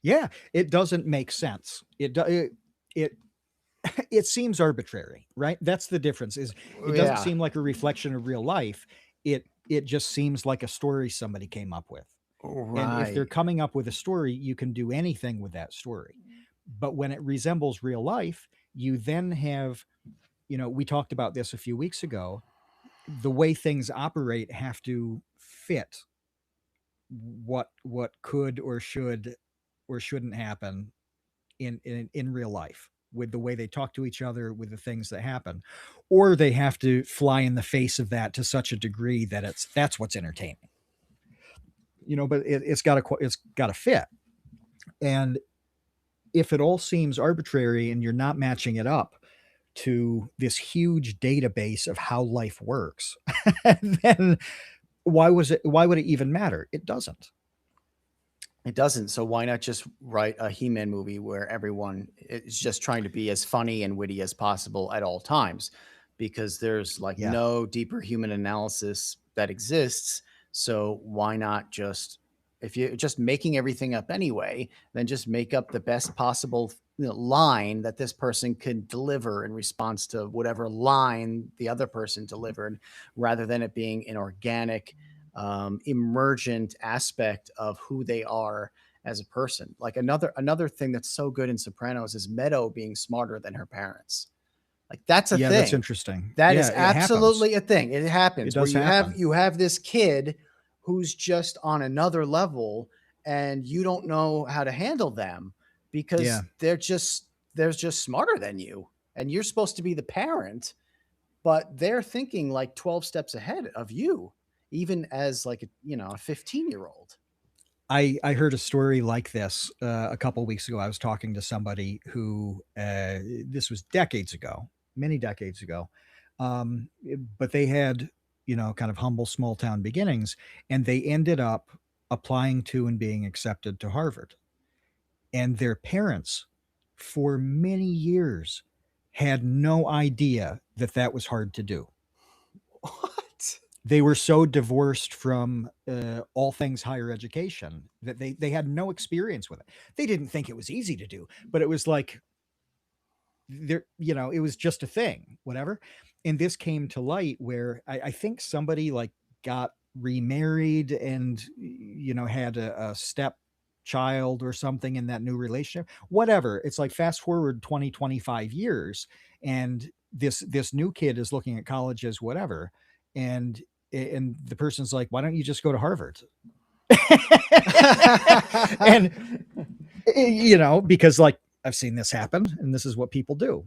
Yeah. It doesn't make sense. It it seems arbitrary, right? That's the difference. Is it doesn't Yeah, seem like a reflection of real life. It just seems like a story somebody came up with. And if they're right. coming up with a story, you can do anything with that story. But when it resembles real life, you then have, we talked about this a few weeks ago. The way things operate have to fit what could or should or shouldn't happen in real life, with the way they talk to each other, with the things that happen, or they have to fly in the face of that to such a degree that that's what's entertaining. But it's got to fit. And if it all seems arbitrary and you're not matching it up to this huge database of how life works, then why would it even matter? It doesn't. It doesn't. So why not just write a He-Man movie where everyone is just trying to be as funny and witty as possible at all times? Because there's like Yeah. no deeper human analysis that exists. So why not just if you're just making everything up anyway, then just make up the best possible line that this person could deliver in response to whatever line the other person delivered, rather than it being an organic emergent aspect of who they are as a person. Like another thing that's so good in Sopranos is Meadow being smarter than her parents. Like that's a Yeah, that's thing. interesting. That Yeah, is it happens. absolutely a thing. It It happens where does happen. you have this kid who's just on another level and you don't know how to handle them Yeah. because they're just smarter than you and you're supposed to be the parent, but they're thinking like 12 steps ahead of you, even as like a 15-year-old. I heard a story like this a couple weeks ago. I was talking to somebody who this was decades ago, many decades ago, um, but they had, kind of humble small town beginnings, and they ended up applying to and being accepted to Harvard. And their parents, for many years, had no idea that that was hard to do. What? They were so divorced from all things higher education that they had no experience with it. They didn't think it was easy to do, but it was like there, it was just a thing, whatever. And this came to light where I think somebody like got remarried and had a step child or something in that new relationship, whatever. It's like fast forward 20, 25 years, and this new kid is looking at colleges, whatever, and the person's like, why don't you just go to Harvard? And because like I've seen this happen, and this is what people do.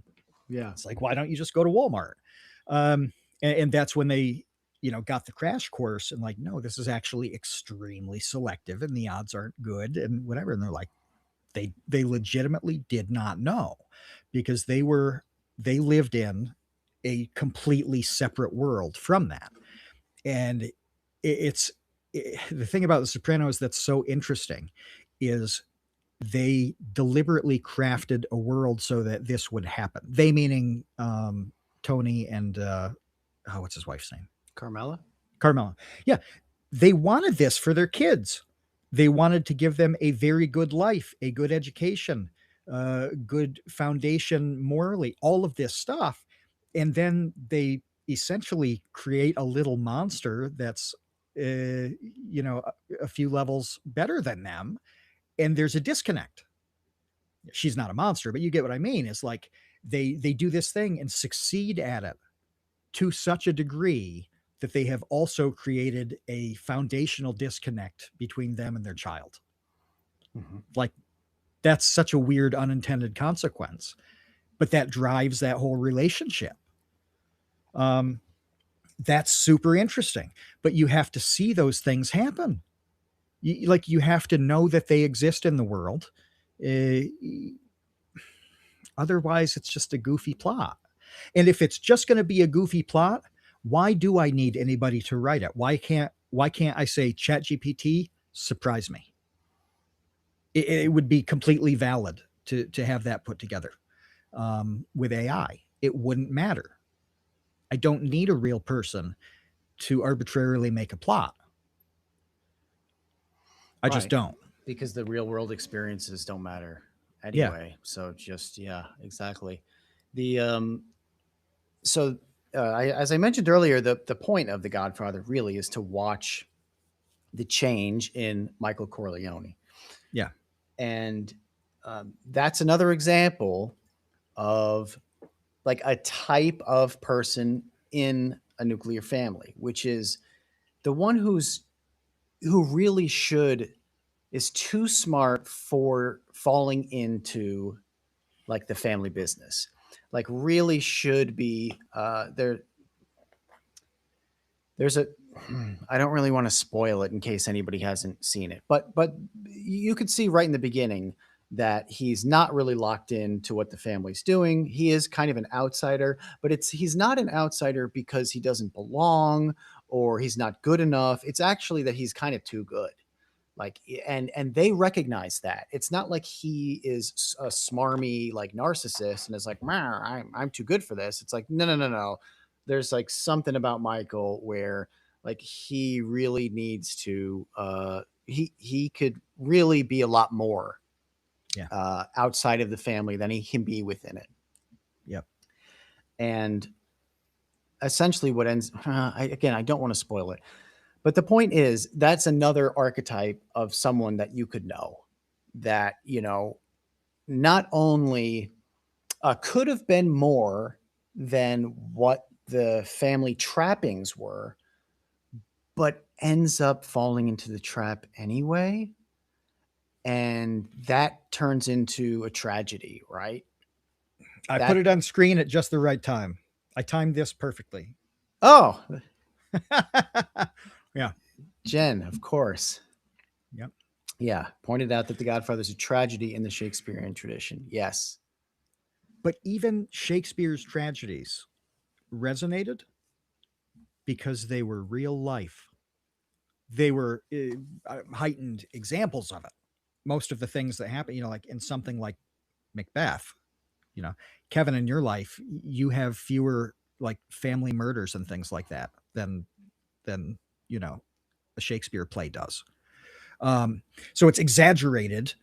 Yeah. It's like, why don't you just go to Walmart? And that's when they, got the crash course and like, no, this is actually extremely selective, and the odds aren't good, and whatever. And they're like, they legitimately did not know, because they lived in a completely separate world from that. And it's the thing about The Sopranos that's so interesting is they deliberately crafted a world so that this would happen. They meaning Tony and what's his wife's name? Carmela? Carmela. Yeah, they wanted this for their kids. They wanted to give them a very good life, a good education, good foundation morally, all of this stuff. And then they essentially create a little monster that's, a few levels better than them. And there's a disconnect. She's not a monster, but you get what I mean. It's like they do this thing and succeed at it to such a degree that they have also created a foundational disconnect between them and their child. Mm-hmm. Like, that's such a weird unintended consequence, but that drives that whole relationship. Um, that's super interesting, but you have to see those things happen. You have to know that they exist in the world. Uh, Otherwise, it's just a goofy plot. And if it's just going to be a goofy plot, why do I need anybody to write it? Why can't I say, ChatGPT, surprise me? It would be completely valid to have that put together with AI. It wouldn't matter. I don't need a real person to arbitrarily make a plot. I just Right. don't. Because the real world experiences don't matter Yeah. anyway. So just, yeah, exactly. The so as I mentioned earlier, the point of The Godfather really is to watch the change in Michael Corleone, Yeah. and that's another example of like a type of person in a nuclear family, which is the one who really should is too smart for falling into like the family business. Like really should be there's a I don't really want to spoil it in case anybody hasn't seen it. But you could see right in the beginning that he's not really locked into what the family's doing. He is kind of an outsider, but he's not an outsider because he doesn't belong or he's not good enough. It's actually that he's kind of too good. Like and they recognize that. It's not like he is a smarmy like narcissist and is like, I'm too good for this. It's like, no. There's like something about Michael where like he really needs to he could really be a lot more Yeah. outside of the family than he can be within it. Yep. And essentially what ends again, I don't want to spoil it, but the point is that's another archetype of someone that you could know that, not only could have been more than what the family trappings were, but ends up falling into the trap anyway. And that turns into a tragedy, right? I put That, it on screen at just the right time. I timed this perfectly. oh, Yeah. Jen, of course. Yep. Yeah, pointed out that The Godfather is a tragedy in the Shakespearean tradition. Yes. But even Shakespeare's tragedies resonated because they were real life. They were heightened examples of it. Most of the things that happen, like in something like Macbeth, you know, Kevin, in your life, you have fewer like family murders and things like that than you know a Shakespeare play does. Um, so it's exaggerated,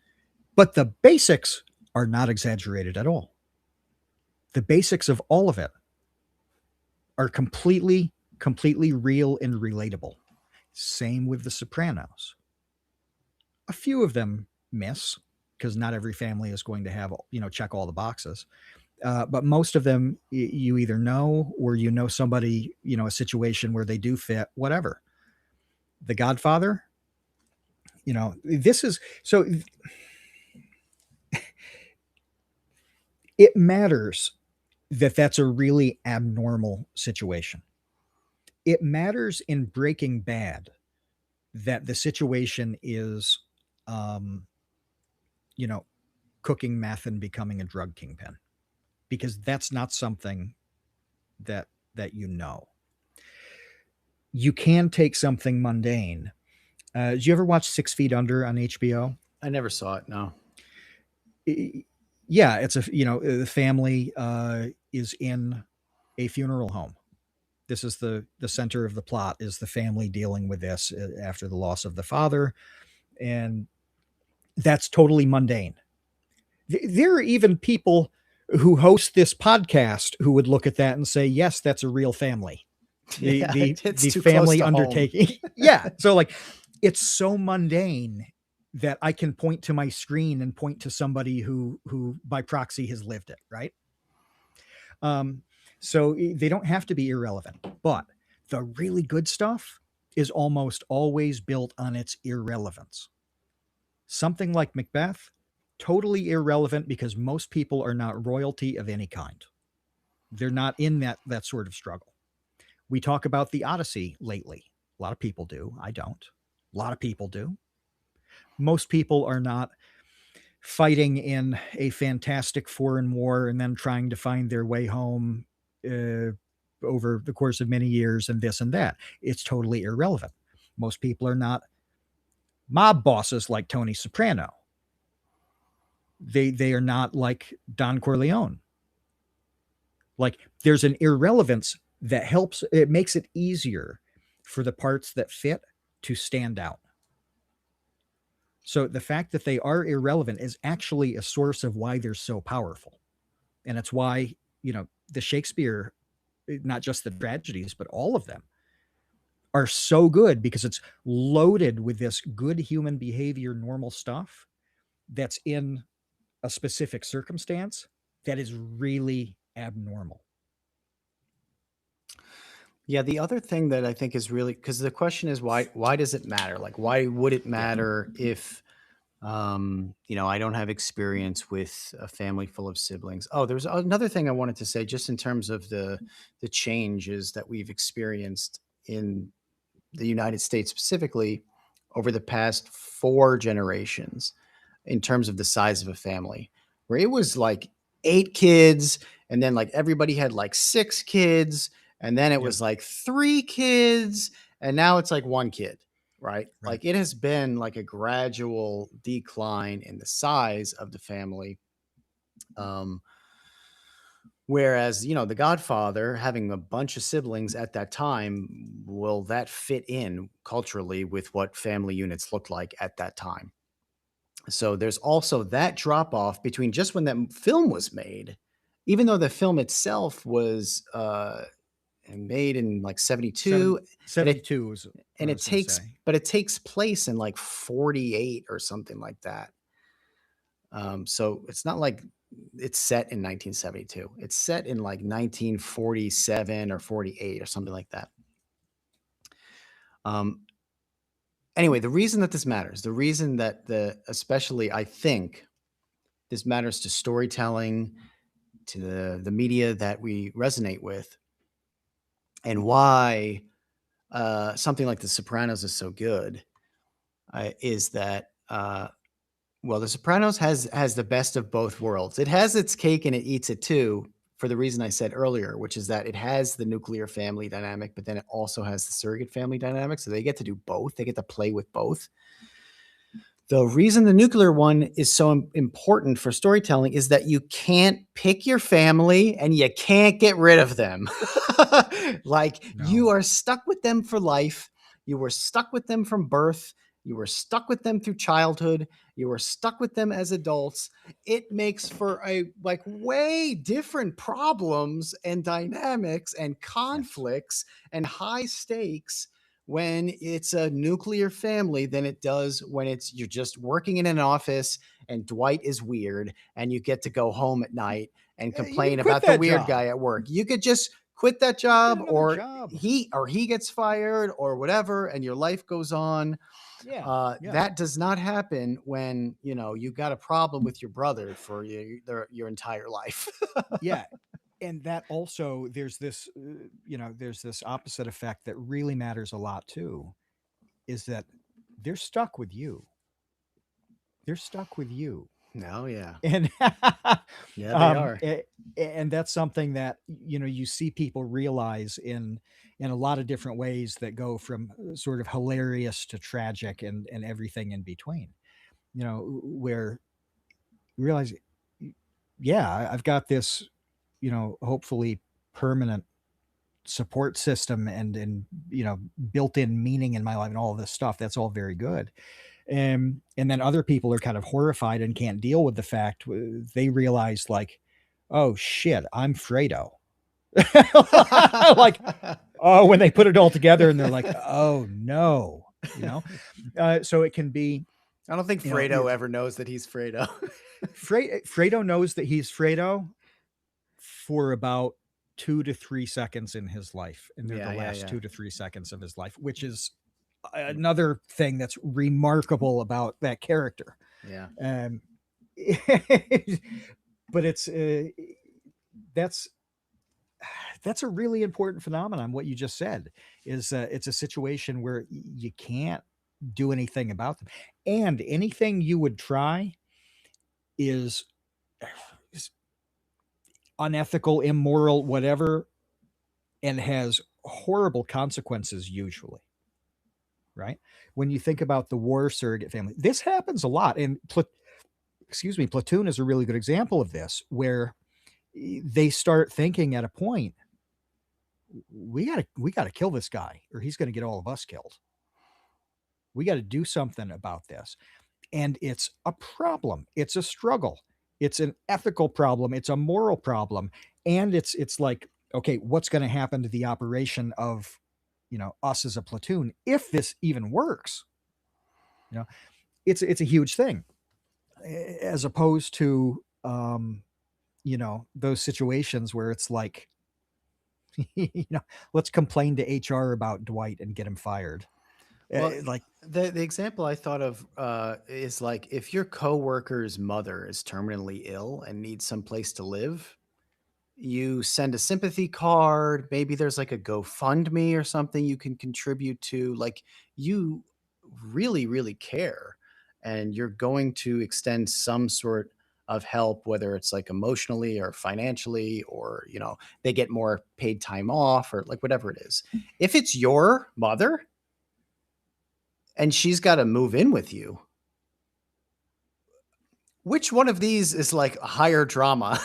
but the basics are not exaggerated at all. The basics of all of it are completely real and relatable. Same with The Sopranos. A few of them miss because not every family is going to have check all the boxes. But most of them you either know or somebody, a situation where they do fit, whatever. The Godfather, this is so it matters that that's a really abnormal situation. It matters in Breaking Bad that the situation is, um, you know, cooking meth and becoming a drug kingpin, because that's not something that you know. You can take something mundane. Did you ever watch 6 Feet Under on HBO? I never saw it. No. Yeah, it's the family is in a funeral home. This is the center of the plot, is the family dealing with this after the loss of the father, and that's totally mundane. There are even people who host this podcast who would look at that and say, yes, that's a real family. the Yeah, the it's the too close family to home. undertaking. Yeah, so like it's so mundane that I can point to my screen and point to somebody who by proxy has lived it, right? um so they don't have to be irrelevant, but the really good stuff is almost always built on its irrelevance. Something like Macbeth, totally irrelevant because most people are not royalty of any kind. They're not in that sort of struggle. We talk about the Odyssey lately. A lot of people do. I don't. A lot of people do. Most people are not fighting in a fantastic foreign war and then trying to find their way home uh, over the course of many years and this and that. It's totally irrelevant. Most people are not mob bosses like Tony Soprano. They are not like Don Corleone. Like there's an irrelevance that helps. It makes it easier for the parts that fit to stand out. So the fact that they are irrelevant is actually a source of why they're so powerful. And it's why, the Shakespeare, not just the tragedies, but all of them are so good because it's loaded with this good human behavior, normal stuff that's in a specific circumstance that is really abnormal. Yeah, the other thing that I think is really, because the question is why does it matter? Like why would it Yeah. matter if I don't have experience with a family full of siblings. Oh, there's another thing I wanted to say just in terms of the changes that we've experienced in the United States specifically over the past 4 generations in terms of the size of a family, where it was like 8 kids, and then like everybody had like 6 kids, and then it Yep. was like 3 kids, and now it's like 1 kid, right? Right. Like it has been like a gradual decline in the size of the family. Um, Whereas, The Godfather, having a bunch of siblings at that time, will that fit in culturally with what family units looked like at that time? So there's also that drop off between just when that film was made, even though the film itself was made in like Seven, 72, and it 72 was what and I it was going to takes say. but it takes place in like 48 or something like that. So it's not like it's set in 1972. It's set in like 1947 or 48 or something like that. Um, anyway, the reason that this matters, the reason that especially I think this matters to storytelling, to the media that we resonate with, and why something like The Sopranos is so good, is that Uh, well, The Sopranos has the best of both worlds. It has its cake and it eats it too, for the reason I said earlier, which is that it has the nuclear family dynamic, but then it also has the surrogate family dynamic. So they get to do both. They get to play with both. The reason the nuclear one is so important for storytelling is that you can't pick your family and you can't get rid of them. Like you No. are stuck with them for life. You were stuck with them from birth. You were stuck with them through childhood. You were stuck with them as adults. It makes for a like way different problems and dynamics and Yes. conflicts and high stakes when it's a nuclear family than it does when it's you're just working in an office and Dwight is weird and you get to go home at night and You can complain quit about the that weird job. guy at work. You could just quit that Get job another or job. he gets fired or whatever and your life goes on. Yeah. Yeah. That does not happen when you got a problem with your brother for your entire life. Yeah. And that also, there's this, there's this opposite effect that really matters a lot too, is that they're stuck with you. They're stuck with you. No, yeah. And Yeah, they um are. a- and that's something that you see people realize in a lot of different ways that go from sort of hilarious to tragic and everything in between. Where you realize, yeah, I've got this, hopefully permanent support system and built-in meaning in my life and all of this stuff. That's all very good. And then other people are kind of horrified and can't deal with the fact. They realize, like, oh shit, I'm Fredo. Like, oh, when they put it all together and they're like, oh no, you know. So it can be, I don't think Fredo it's ever knows that he's Fredo. Fredo knows that he's Fredo for about 2 to 3 seconds in his life, and they're the Yeah, yeah, last yeah. 2 to 3 seconds of his life, which is another thing that's remarkable about that character. Yeah. Um, but that's that's a really important phenomenon. What you just said is it's a situation where you can't do anything about them, and anything you would try is, is unethical, immoral, whatever, and has horrible consequences usually. Right? When you think about the war surrogate family, this happens a lot, and excuse me, Platoon is a really good example of this, where they start thinking at a point, we gotta kill this guy or he's going to get all of us killed. We got to do something about this. And it's a problem. It's a struggle. It's an ethical problem. It's a moral problem. And it's like, okay, what's going to happen to the operation of, us as a platoon if this even works? You know, it's a huge thing, as opposed to, those situations where it's like, let's complain to HR about Dwight and get him fired. Well, Like, the example I thought of is like if your coworker's mother is terminally ill and needs some place to live, you send a sympathy card. Maybe there's like a GoFundMe or something you can contribute to. Like you really, really care, and you're going to extend some sort of help, whether it's like emotionally or financially, or they get more paid time off or like whatever it is. If it's your mother and she's got to move in with you, which one of these is like higher drama?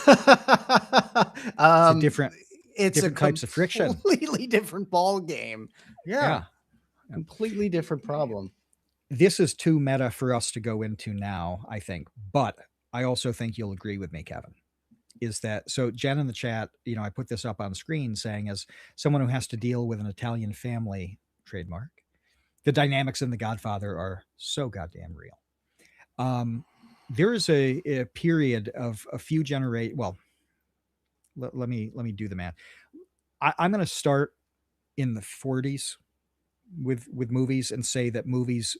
it's a um, different it's a different types of friction. completely different ball game. Yeah, Yeah. Yeah. completely different problem. This is too meta for us to go into now, I think. But I also think you'll agree with me, Kevin. Is that so? Jen in the chat, I put this up on screen saying, as someone who has to deal with an Italian family, trademark, the dynamics in The Godfather are so goddamn real. Um, there is a period of a few generations. Well, let me do the math. I'm going to start in the 40s with movies and say that movies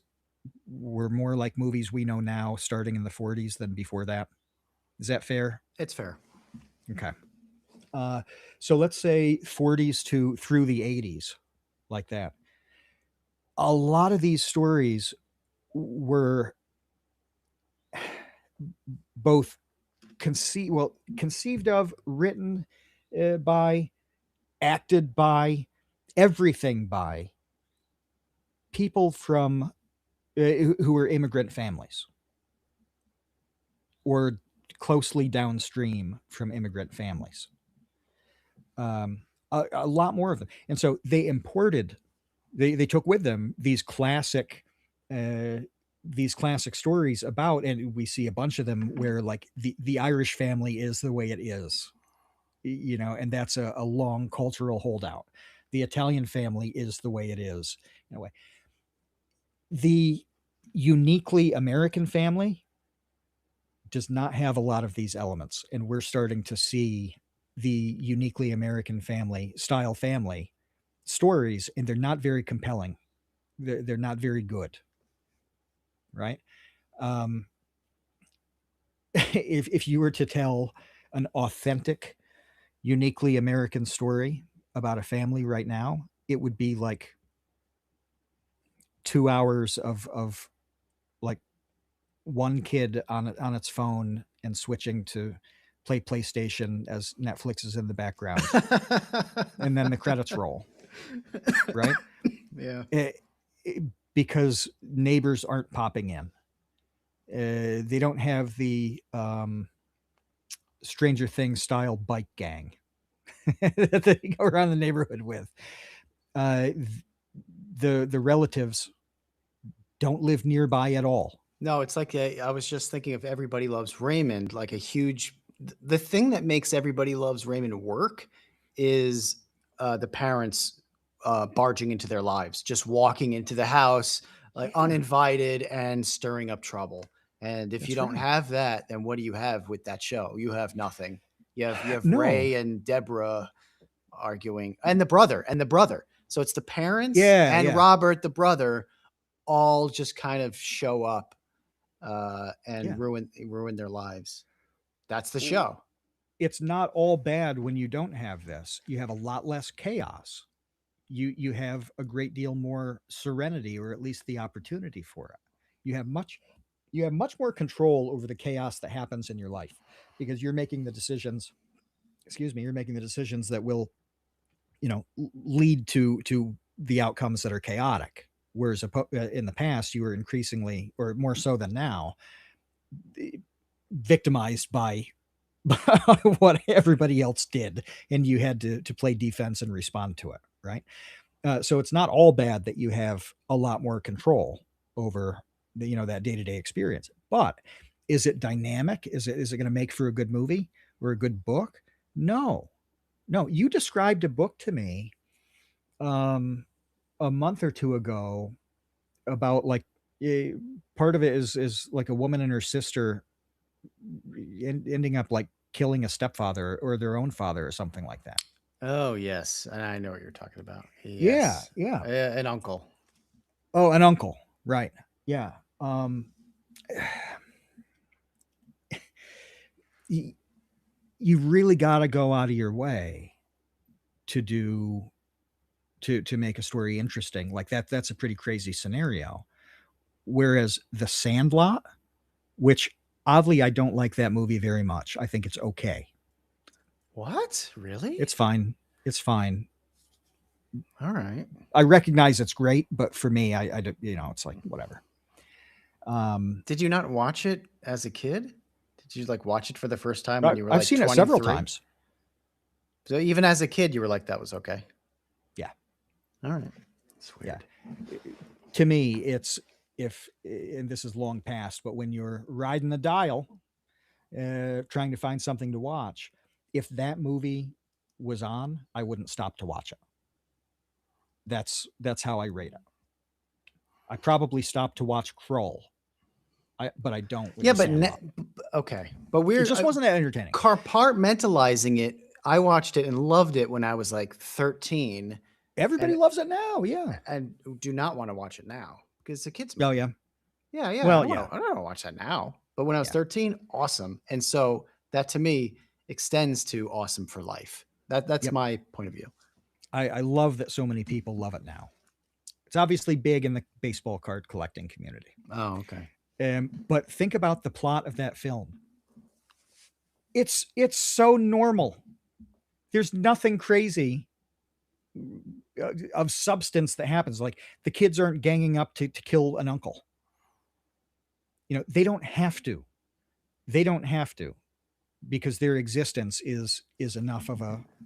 were more like movies we know now starting in the 40s than before that. Is that fair? It's fair. Okay. Uh, so let's say 40s to through the 80s, like that. A lot of these stories were both conceived of, written by, acted by, everything by people from who were immigrant families or closely downstream from immigrant families. Um, a lot more of them, and so they imported. They took with them uh, these classic stories about, and we see a bunch of them where like the Irish family is the way it is, you know, and that's a long cultural holdout. The Italian family is the way it is in a way. The uniquely American family does not have a lot of these elements, and we're starting to see the uniquely American family stories, and they're not very compelling. They're not very good, right? Um, if you were to tell an authentic, uniquely American story about a family right now, it would be like 2 hours of like one kid on its phone and switching to play PlayStation as Netflix is in the background, and then the credits roll, right? Yeah. It, because neighbors aren't popping in. They don't have the Stranger Things style bike gang that they go around the neighborhood with. Uh, the relatives don't live nearby at all. No, it's like I was just thinking of Everybody Loves Raymond, like a huge. The thing that makes Everybody Loves Raymond work is the parents barging into their lives, just walking into the house like Yeah, uninvited and stirring up trouble. And if you that's don't right. have that, then what do you have with that show? You have nothing. You have No, Ray and Deborah arguing, and the brother. So it's the parents yeah, and yeah, Robert, the brother, all just kind of show up and yeah. ruin their lives. That's the show. It's not all bad when you don't have this. You have a lot less chaos. You have a great deal more serenity, or at least the opportunity for it. You have much you have much more control over the chaos that happens in your life because you're making the decisions. Excuse me, you're making the decisions that will, lead to the outcomes that are chaotic. Whereas in the past, you were increasingly, or more so than now, victimized by what everybody else did, and you had to play defense and respond to it, right? So it's not all bad that you have a lot more control over that day-to-day experience. But is it dynamic? Is it going to make for a good movie or a good book? No, no. You described a book to me um, a month or two ago about like eh, part of it is like a woman and her sister ending up like killing a stepfather or their own father or something like that. Oh yes, and I know what you're talking about. Yeah, Yes, yeah. an uncle. Oh, an uncle, right? Yeah. You, you really got to go out of your way to do to make a story interesting. Like that's a pretty crazy scenario. Whereas The Sandlot, which oddly I don't like that movie very much. I think it's okay. What? Really? It's fine. It's fine. All right. I recognize it's great, but for me, it's like whatever. Did you not watch it as a kid? Did you like watch it for the first time when you were I've like seen it several 23? times. So even as a kid, you were like, that was okay. Yeah, All right. It's yeah. weird. To me, it's if and this is long past, but when you're riding the dial, trying to find something to watch, if that movie was on, I wouldn't stop to watch it. That's how I rate it. I probably stopped to watch Kroll, but I don't with Yeah, The but Sandlot. okay. But It we're just wasn't that entertaining. compartmentalizing it. I watched it and loved it when I was like 13, Everybody and loves it now. Yeah. and do not want to watch it now because it's a kids Oh movie. yeah. Yeah, yeah. Well, yeah. I don't want to watch that now. But when I was Yeah. 13, awesome. And so that to me extends to awesome for life. That's Yep. my point of view. I love that so many people love it now. It's obviously big in the baseball card collecting community. Oh, okay. But think about the plot of that film. It's so normal. There's nothing crazy of substance that happens. Like the kids aren't ganging up to kill an uncle. They don't have to. They don't have to because their existence is enough of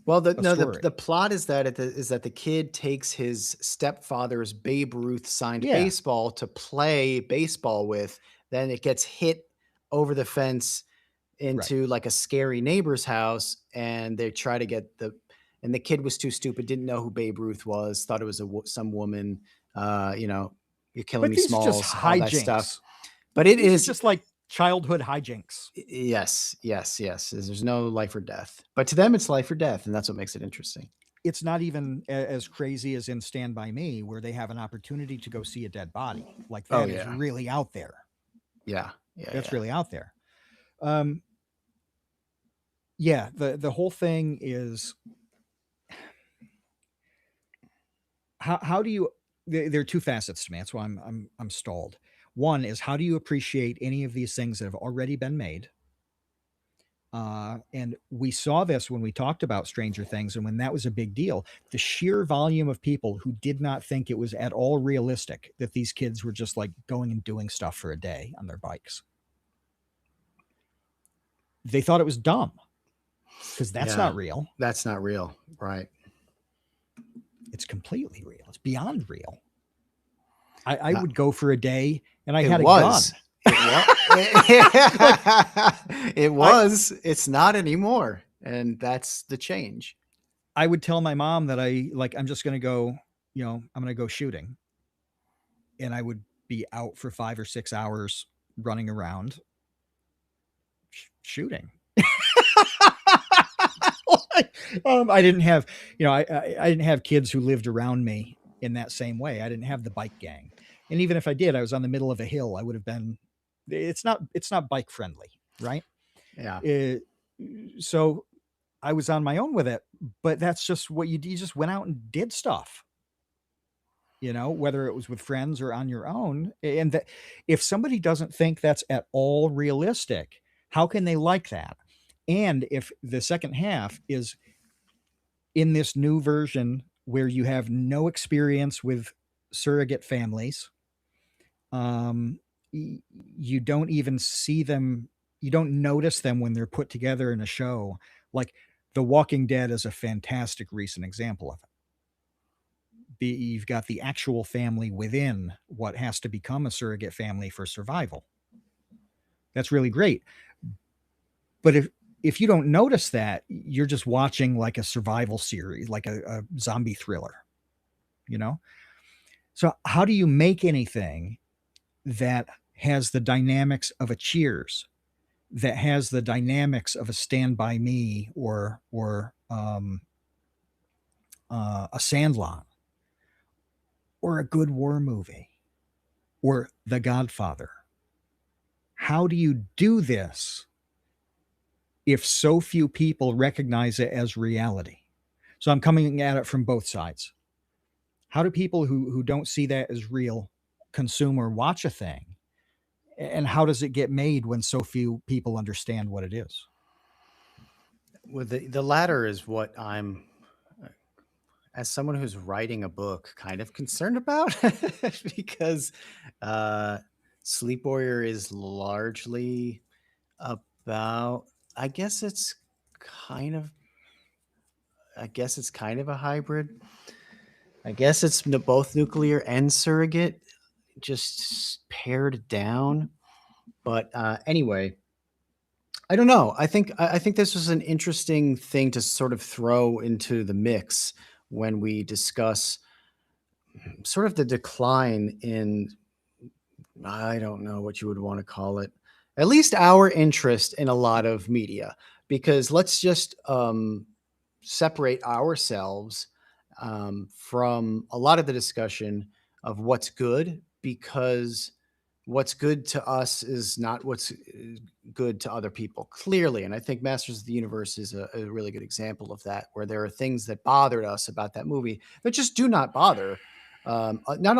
Well, a the story. plot is that the kid takes his stepfather's Babe Ruth signed Yeah, baseball to play baseball with. Then it gets hit over the fence right. into like a scary neighbor's house, and they try to get and the kid was too stupid, didn't know who Babe Ruth was, thought it was some woman. You know, you're killing But me, these are just Smalls, all that stuff. hijinks. But it These are is just like childhood hijinks. yes, yes, yes. There's no life or death, but to them it's life or death, and that's what makes it interesting. It's not even as crazy as in Stand By Me, where they have an opportunity to go see a dead body. Like Oh that is yeah, really out there. yeah, yeah, That's yeah. really out there. Um, yeah, the whole thing is how do you? There are two facets to me. That's why I'm stalled. One is how do you appreciate any of these things that have already been made? And we saw this when we talked about Stranger Things, and when that was a big deal. The sheer volume of people who did not think it was at all realistic that these kids were just like going and doing stuff for a day on their bikes. They thought it was dumb because that's Yeah, not real. that's not real, right? It's completely real. It's beyond real. I Uh, would go for a day and I it had a gun. was. It was. Like It I was. It's not anymore, and that's the change. I would tell my mom that I'm just going to go, I'm going to go shooting, and I would be out for 5 or 6 hours running around shooting. I didn't have, I didn't have kids who lived around me in that same way. I didn't have the bike gang, and even if I did, I was on the middle of a hill. I would have been. It's not bike friendly, right? Yeah. Uh, so I was on my own with it, but that's just what you just went out and did stuff. Whether it was with friends or on your own. And that if somebody doesn't think that's at all realistic, how can they like that? And if the second half is in this new version where you have no experience with surrogate families, um, you don't even see them, you don't notice them when they're put together in a show. Like The Walking Dead is a fantastic recent example of it. You've got the actual family within what has to become a surrogate family for survival. That's really great. But if you don't notice that, you're just watching like a survival series, like a zombie thriller, you know? So how do you make anything that has the dynamics of a Cheers, that has the dynamics of a Stand By Me or a Sandlot or a good war movie or The Godfather? How do you do this if so few people recognize it as reality? So I'm coming at it from both sides. How do people who don't see that as real consume or watch a thing? And how does it get made when so few people understand what it is? Well, the latter is what I'm, as someone who's writing a book, kind of concerned about because uh, Sleep Warrior is largely about. I guess it's kind of. I guess it's kind of a hybrid. I guess it's both nuclear and surrogate, just pared down. But anyway, I don't know. I think this was an interesting thing to sort of throw into the mix when we discuss sort of the decline in, I don't know what you would want to call it, at least our interest in a lot of media. Because let's just separate ourselves from a lot of the discussion of what's good, because what's good to us is not what's good to other people, clearly. And I think Masters of the Universe is a really good example of that, where there are things that bothered us about that movie that just do not bother. Not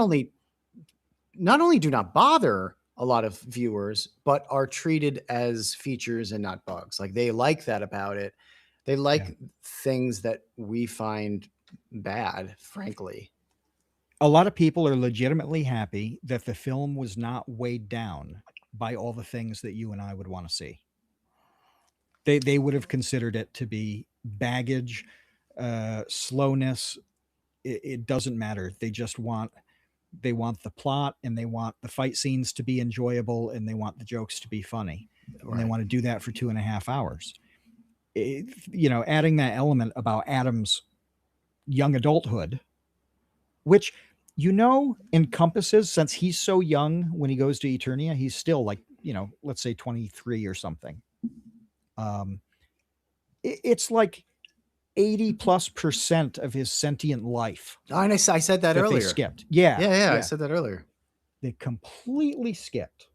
only do not bother a lot of viewers, but are treated as features and not bugs. Like they like that about it. They Yeah. like things that we find bad, frankly. A lot of people are legitimately happy that the film was not weighed down by all the things that you and I would want to see. They would have considered it to be baggage, slowness. It doesn't matter. They want the plot, and they want the fight scenes to be enjoyable, and they want the jokes to be funny, and they Right. want to do that for 2.5 hours. Adding that element about Adam's young adulthood, which encompasses, since he's so young when he goes to Eternia, he's still like, let's say 23 or something. Um, it's like 80+% of his sentient life Oh, and I said that that they earlier. skipped. Yeah, Yeah, yeah, I yeah. said that earlier. They completely skipped.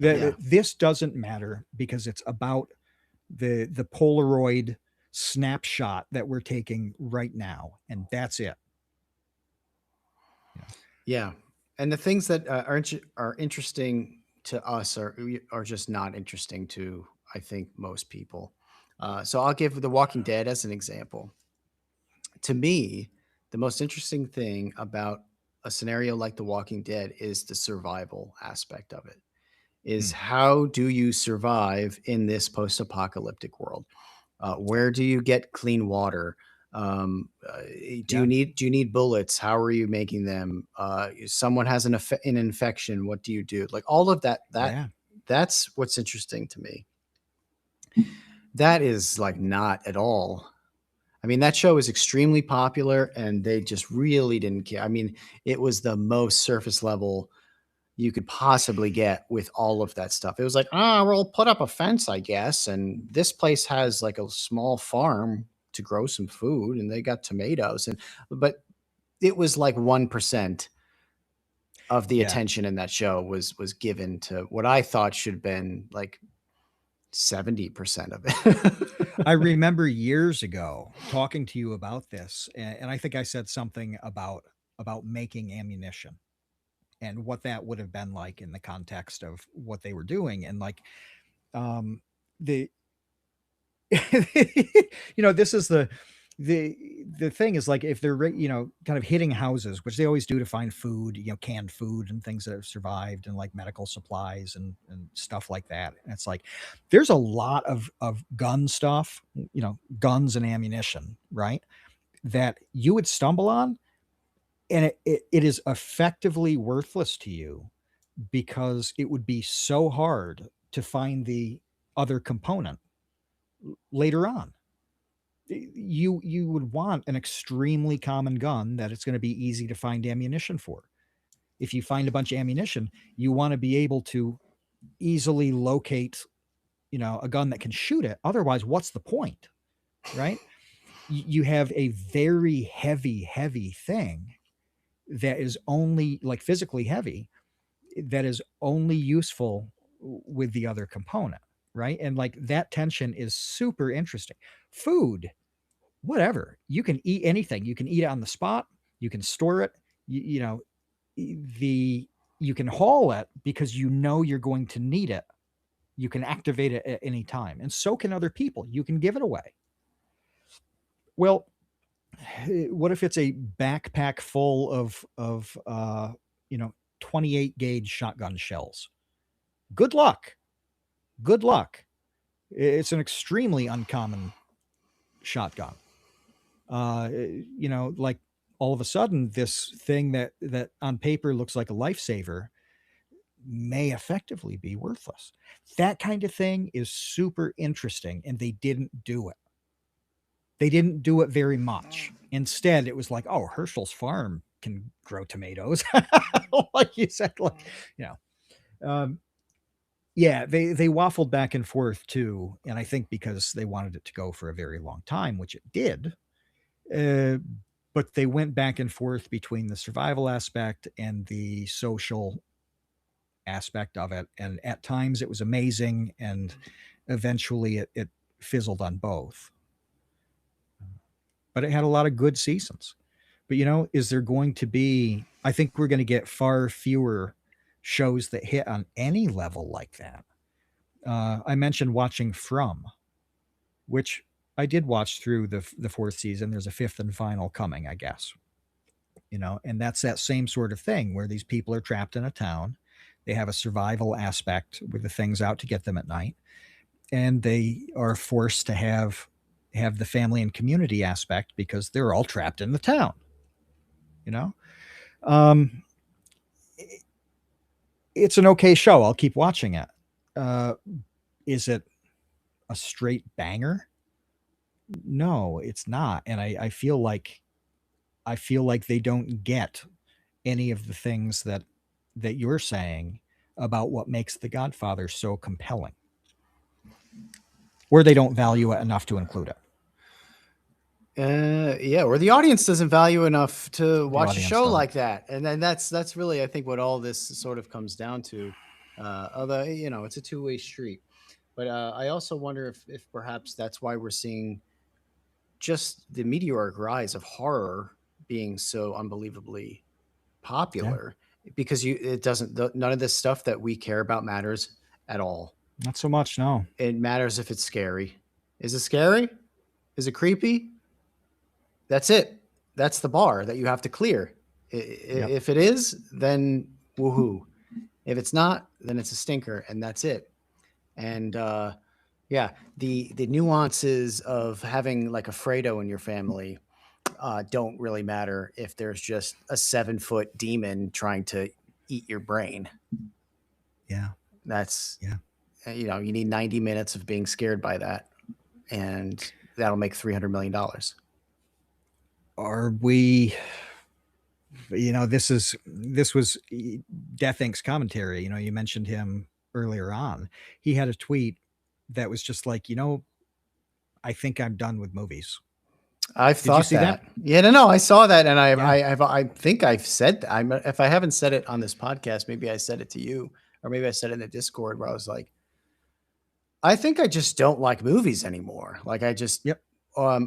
Yeah. This doesn't matter because it's about the Polaroid snapshot that we're taking right now, and that's it. Yeah. Yeah. And the things that are interesting to us are just not interesting to, I think, most people. So I'll give The Walking Dead as an example. To me, the most interesting thing about a scenario like The Walking Dead is the survival aspect of it. Is Mm. how do you survive in this post-apocalyptic world? Where do you get clean water? Yeah. Do you need bullets? How are you making them? Someone has an infection. What do you do? Like all of that. Yeah. That's what's interesting to me. That is like not at all. I mean, that show is extremely popular, and they just really didn't care. I mean, it was the most surface level you could possibly get with all of that stuff. It was like, ah, we'll put up a fence, I guess. And this place has like a small farm to grow some food, and they got tomatoes. But it was like 1% of the Yeah. attention in that show was given to what I thought should have been like 70% of it. I remember years ago talking to you about this, and I think I said something about making ammunition and what that would have been like in the context of what they were doing, and like um the this is the thing is, like, if they're kind of hitting houses, which they always do to find food, canned food and things that have survived, and like medical supplies and stuff like that. And it's like there's a lot of gun stuff, guns and ammunition, right, that you would stumble on, and it is effectively worthless to you because it would be so hard to find the other component later on. You would want an extremely common gun that it's going to be easy to find ammunition for. If you find a bunch of ammunition, you want to be able to easily locate, a gun that can shoot it. Otherwise, what's the point, right? You have a very heavy thing that is only, like, physically heavy, that is only useful with the other component, right? And like that tension is super interesting. Food, whatever. You can eat anything. You can eat it on the spot. You can store it. You know, the you can haul it because you're going to need it. You can activate it at any time, and so can other people. You can give it away. Well, what if it's a backpack full of 28 gauge shotgun shells? Good luck. Good luck. It's an extremely uncommon shotgun. Like, all of a sudden, this thing that on paper looks like a lifesaver may effectively be worthless. That kind of thing is super interesting, and they didn't do it. They didn't do it very much. Instead, it was like, oh, Herschel's farm can grow tomatoes, like you said, like, you know. Yeah, they waffled back and forth too, and I think because they wanted it to go for a very long time, which it did. Uh, but they went back and forth between the survival aspect and the social aspect of it, and at times it was amazing, and eventually it fizzled on both. But it had a lot of good seasons. But is there going to be? I think we're going to get far fewer shows that hit on any level like that. I mentioned watching From, which I did watch through the fourth season. There's a fifth and final coming, I guess. And that's that same sort of thing where these people are trapped in a town. They have a survival aspect with the things out to get them at night, and they are forced to have the family and community aspect because they're all trapped in the town. You know, um, it's an okay show. I'll keep watching it. Uh, is it a straight banger? No, it's not. And I feel like they don't get any of the things that you're saying about what makes The Godfather so compelling, or they don't value it enough to include it. Yeah, or the audience doesn't value enough to The watch a audience show doesn't. like that, and then that's really, I think, what all this sort of comes down to. Although it's a two-way street, but I also wonder if perhaps that's why we're seeing just the meteoric rise of horror being so unbelievably Yeah, popular, because it doesn't, none of this stuff that we care about matters at all. not so much. No. It matters if it's scary. Is it scary? Is it creepy? That's it. That's the bar that you have to clear. Yep. If it is, then woohoo. If it's not, then it's a stinker, and that's it. And yeah, the nuances of having like a Fredo in your family don't really matter if there's just a 7-foot demon trying to eat your brain. Yeah. That's Yeah. you need 90 minutes of being scared by that, and that'll make $300 million. Are we? This was Death Inc.'s commentary. You mentioned him earlier on. He had a tweet that was just like, I think I'm done with movies. I've Did you thought see that? that. Yeah, no, I saw that, and Yeah. I think I've said that. If I haven't said it on this podcast, maybe I said it to you, or maybe I said it in the Discord where I was like, I think I just don't like movies anymore. Like I just Yep.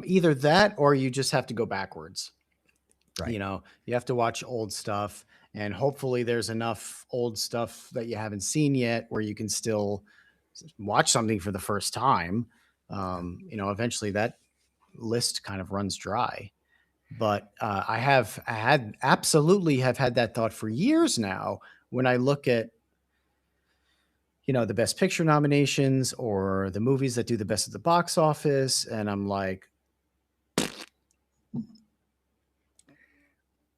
either that or you just have to go backwards. Right. You have to watch old stuff, and hopefully there's enough old stuff that you haven't seen yet where you can still watch something for the first time. Yeah. Eventually that list kind of runs dry. But I had absolutely have had that thought for years now. When I look at the best picture nominations or the movies that do the best at the box office, and I'm like,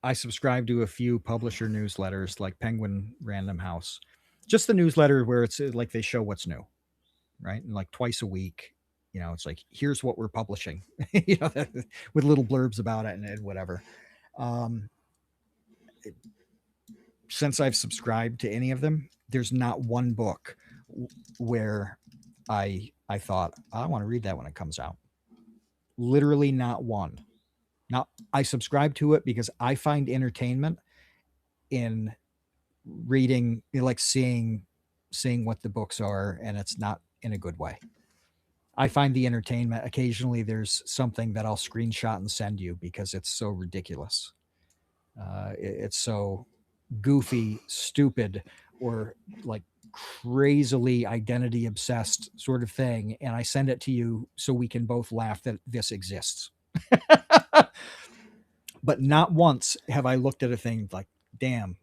I subscribe to a few publisher newsletters like Penguin Random House, just the newsletter where it's like they show what's new, right? And like twice a week, it's like, here's what we're publishing, with little blurbs about it and whatever. Um, since I've subscribed to any of them, there's not one book where I thought I want to read that when it comes out. Literally not one. Now I subscribe to it because I find entertainment in reading, like seeing what the books are, and it's not in a good way. I find the entertainment. Occasionally, there's something that I'll screenshot and send you because it's so ridiculous. It's so goofy, stupid, or like crazily identity obsessed sort of thing, and I send it to you so we can both laugh that this exists. But not once have I looked at a thing like, damn,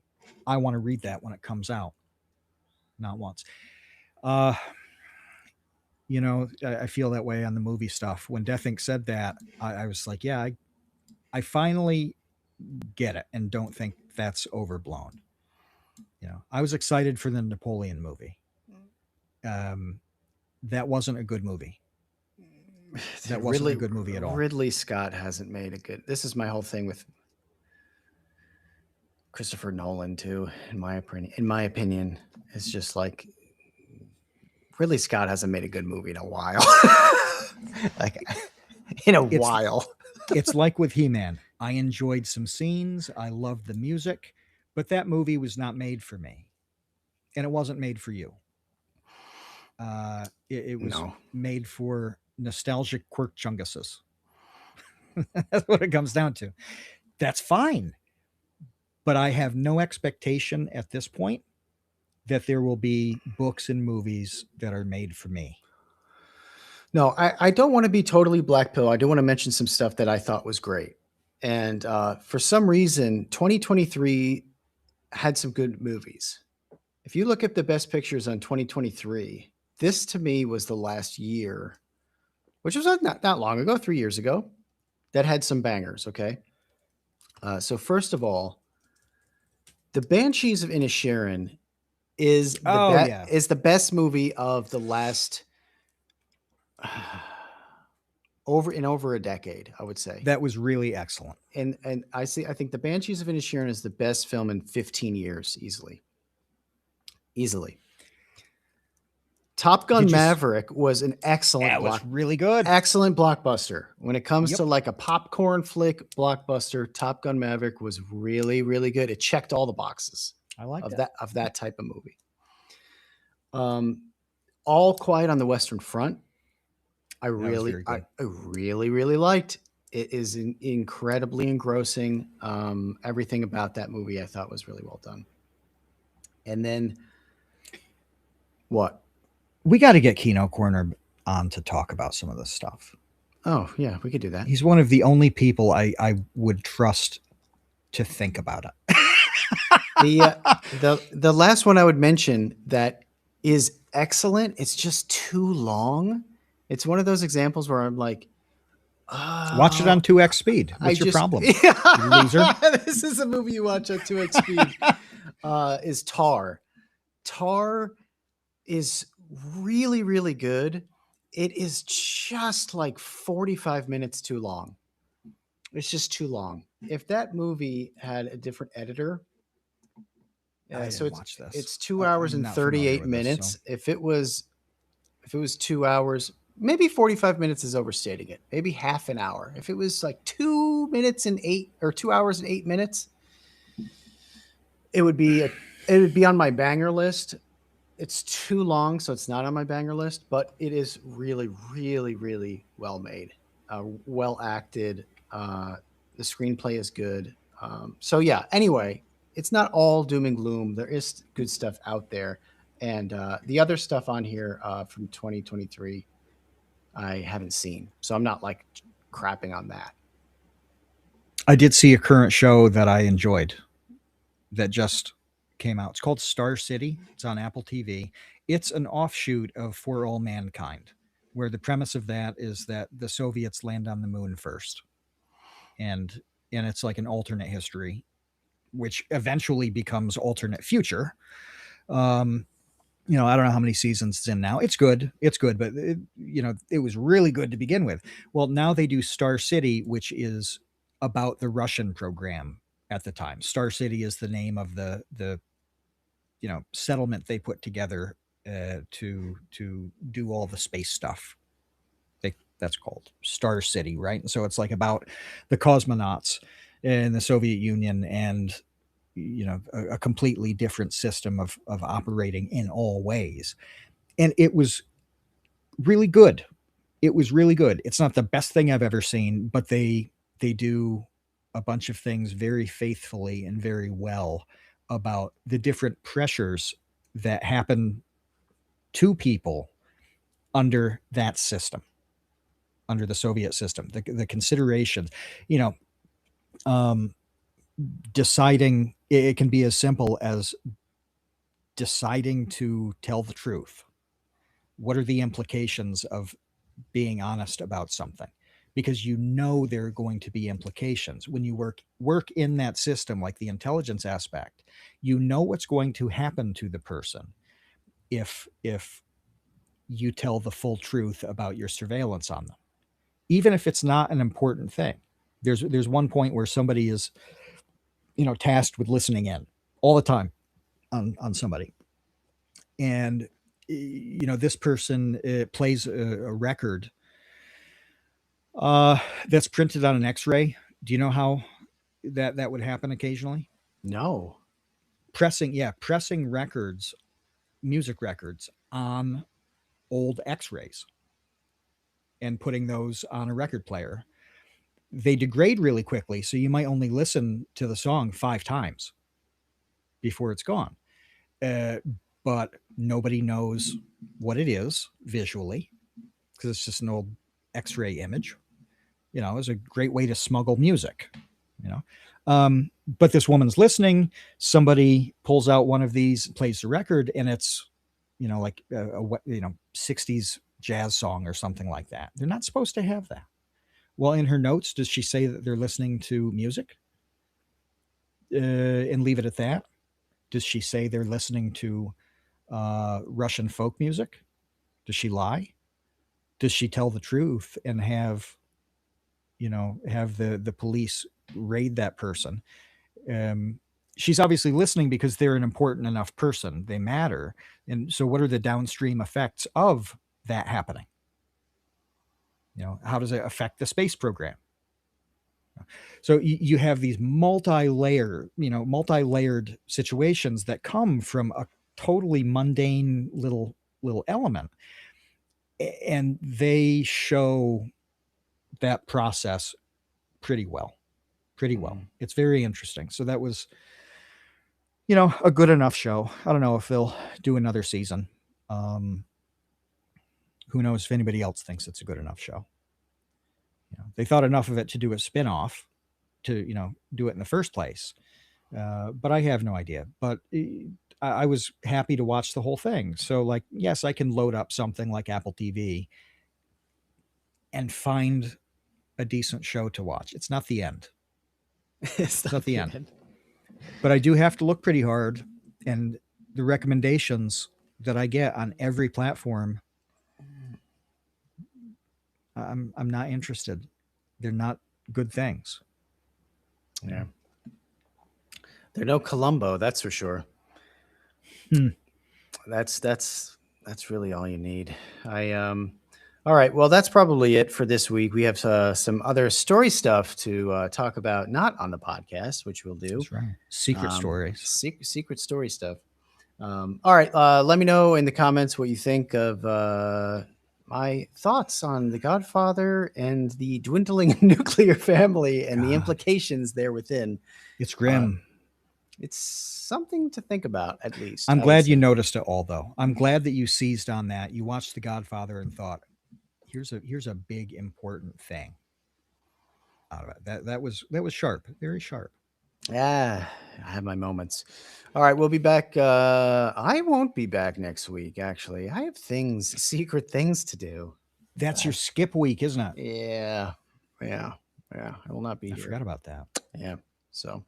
I want to read that when it comes out. Not once. Uh, I feel that way on the movie stuff. When Death Inc. said that, I was like, yeah, I finally get it and don't think that's overblown. I was excited for the Napoleon movie. Um, that wasn't a good movie. That wasn't a Ridley good movie at all. Ridley Scott hasn't made a good. This is my whole thing with Christopher Nolan too. In my opinion, it's just like Ridley Scott hasn't made a good movie in a while. Like in a It's while. it's like with He-Man. I enjoyed some scenes. I loved the music, but that movie was not made for me, and it wasn't made for you. It was No. made for nostalgic quirk chunguses. That's what it comes down to. That's fine, but I have no expectation at this point that there will be books and movies that are made for me. No, I don't want to be totally black pill. I do want to mention some stuff that I thought was great. And for some reason, 2023 had some good movies. If you look at the best pictures on 2023, this to me was the last year, which was not that long ago, 3 years ago, that had some bangers. Okay. So, first of all, The Banshees of Inisherin Oh yeah, is the best movie of the last over a decade, I would say. that was really excellent. And I think The Banshees of Inisherin is the best film in 15 years, easily. Easily. Top Gun Did you? Maverick was an That was really good. excellent blockbuster. When it comes to Yep, like a popcorn flick blockbuster, Top Gun Maverick was really, really good. It checked all the boxes I liked of it. that type of movie. Um, All Quiet on the Western Front. That was very I good. really, really liked. It is incredibly engrossing. Everything about that movie I thought was really well done. And then what? We got to get Kino Corner on to talk about some of this stuff. Oh yeah, we could do that. He's one of the only people I would trust to think about it. The the last one I would mention that is excellent. It's just too long. It's one of those examples where I'm like, Watch it oh, on 2x speed. I What's your just problem, you loser? this is a movie you watch at 2x speed. Is Tar. Tar is really, really good. It is just like 45 minutes too long. It's just too long. If that movie had a different editor, I so didn't watch this. it's 2 hours I'm and not familiar 38 with this, so minutes. If it was 2 hours, maybe 45 minutes is overstating it. Maybe half an hour. If it was like 2 minutes and eight or 2 hours and 8 minutes, it would be it would be on my banger list. It's too long, so it's not on my banger list, but it is really, really, really well made, well acted. The screenplay is good. So yeah. Anyway, it's not all doom and gloom. There is good stuff out there, and the other stuff on here from 2023, I haven't seen, so I'm not like crapping on that. I did see a current show that I enjoyed that just came out. It's called Star City. It's on Apple TV. It's an offshoot of For All Mankind, where the premise of that is that the Soviets land on the moon first, and it's like an alternate history, which eventually becomes alternate future. Um, I don't know how many seasons it's in now. It's good. It's good, but it was really good to begin with. Well, now they do Star City, which is about the Russian program at the time. Star City is the name of the settlement they put together to do all the space stuff. That's called Star City, right? And so it's like about the cosmonauts in the Soviet Union and a completely different system of operating in all ways. And it was really good. It was really good. It's not the best thing I've ever seen, but they do a bunch of things very faithfully and very well about the different pressures that happen to people under that system, under the Soviet system, the considerations, you know, um, deciding it can be as simple as deciding to tell the truth. What are the implications of being honest about something? Because there are going to be implications when you work in that system, like the intelligence aspect. You know what's going to happen to the person if you tell the full truth about your surveillance on them, even if it's not an important thing. There's one point where somebody is tasked with listening in all the time on somebody, and this person plays a record that's printed on an X-ray. Do you know how that would happen occasionally? No. Pressing records, music records on old X-rays and putting those on a record player. They degrade really quickly, so you might only listen to the song 5 times before it's gone. Uh, but nobody knows what it is visually because it's just an old X-ray image. Is a great way to smuggle music. You know, but this woman's listening. Somebody pulls out one of these, plays the record, and it's like a 60s jazz song or something like that. They're not supposed to have that. Well, in her notes, does she say that they're listening to music and leave it at that? Does she say they're listening to Russian folk music? Does she lie? Does she tell the truth and have the police raid that person? Um, she's obviously listening because they're an important enough person. They matter. And so what are the downstream effects of that happening? How does it affect the space program? So you have these multi-layered situations that come from a totally mundane little element, and they show that process pretty well. It's very interesting. So that was, a good enough show. I don't know if they'll do another season. Who knows if anybody else thinks it's a good enough show. They thought enough of it to do a spin-off to, do it in the first place. But I have no idea. But I was happy to watch the whole thing. So, like, yes, I can load up something like Apple TV and find a decent show to watch. It's not the end. It's not the end. But I do have to look pretty hard, and the recommendations that I get on every platform, I'm not interested. They're not good things. Yeah. They're no Columbo, that's for sure. That's really all you need. All right. Well, that's probably it for this week. We have some other story stuff to talk about, not on the podcast, which we'll do. That's right. Secret stories. Secret story stuff. All right. Let me know in the comments what you think of my thoughts on The Godfather and the dwindling nuclear family and the implications there within. It's grim. It's something to think about, at least. I'm glad you noticed it all, though. I'm glad that you seized on that. You watched The Godfather and thought, here's a big important thing out of it. That was sharp, very sharp. Yeah, I have my moments. All right, we'll be back. I won't be back next week, actually. I have secret things to do. That's your skip week, isn't it? Yeah. I will not be here. I forgot about that. Yeah. So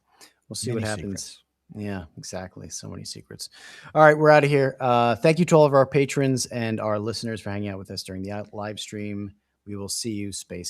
we'll see what happens. Secrets. Yeah, exactly. So many secrets. All right, we're out of here. Thank you to all of our patrons and our listeners for hanging out with us during the live stream. We will see you, Space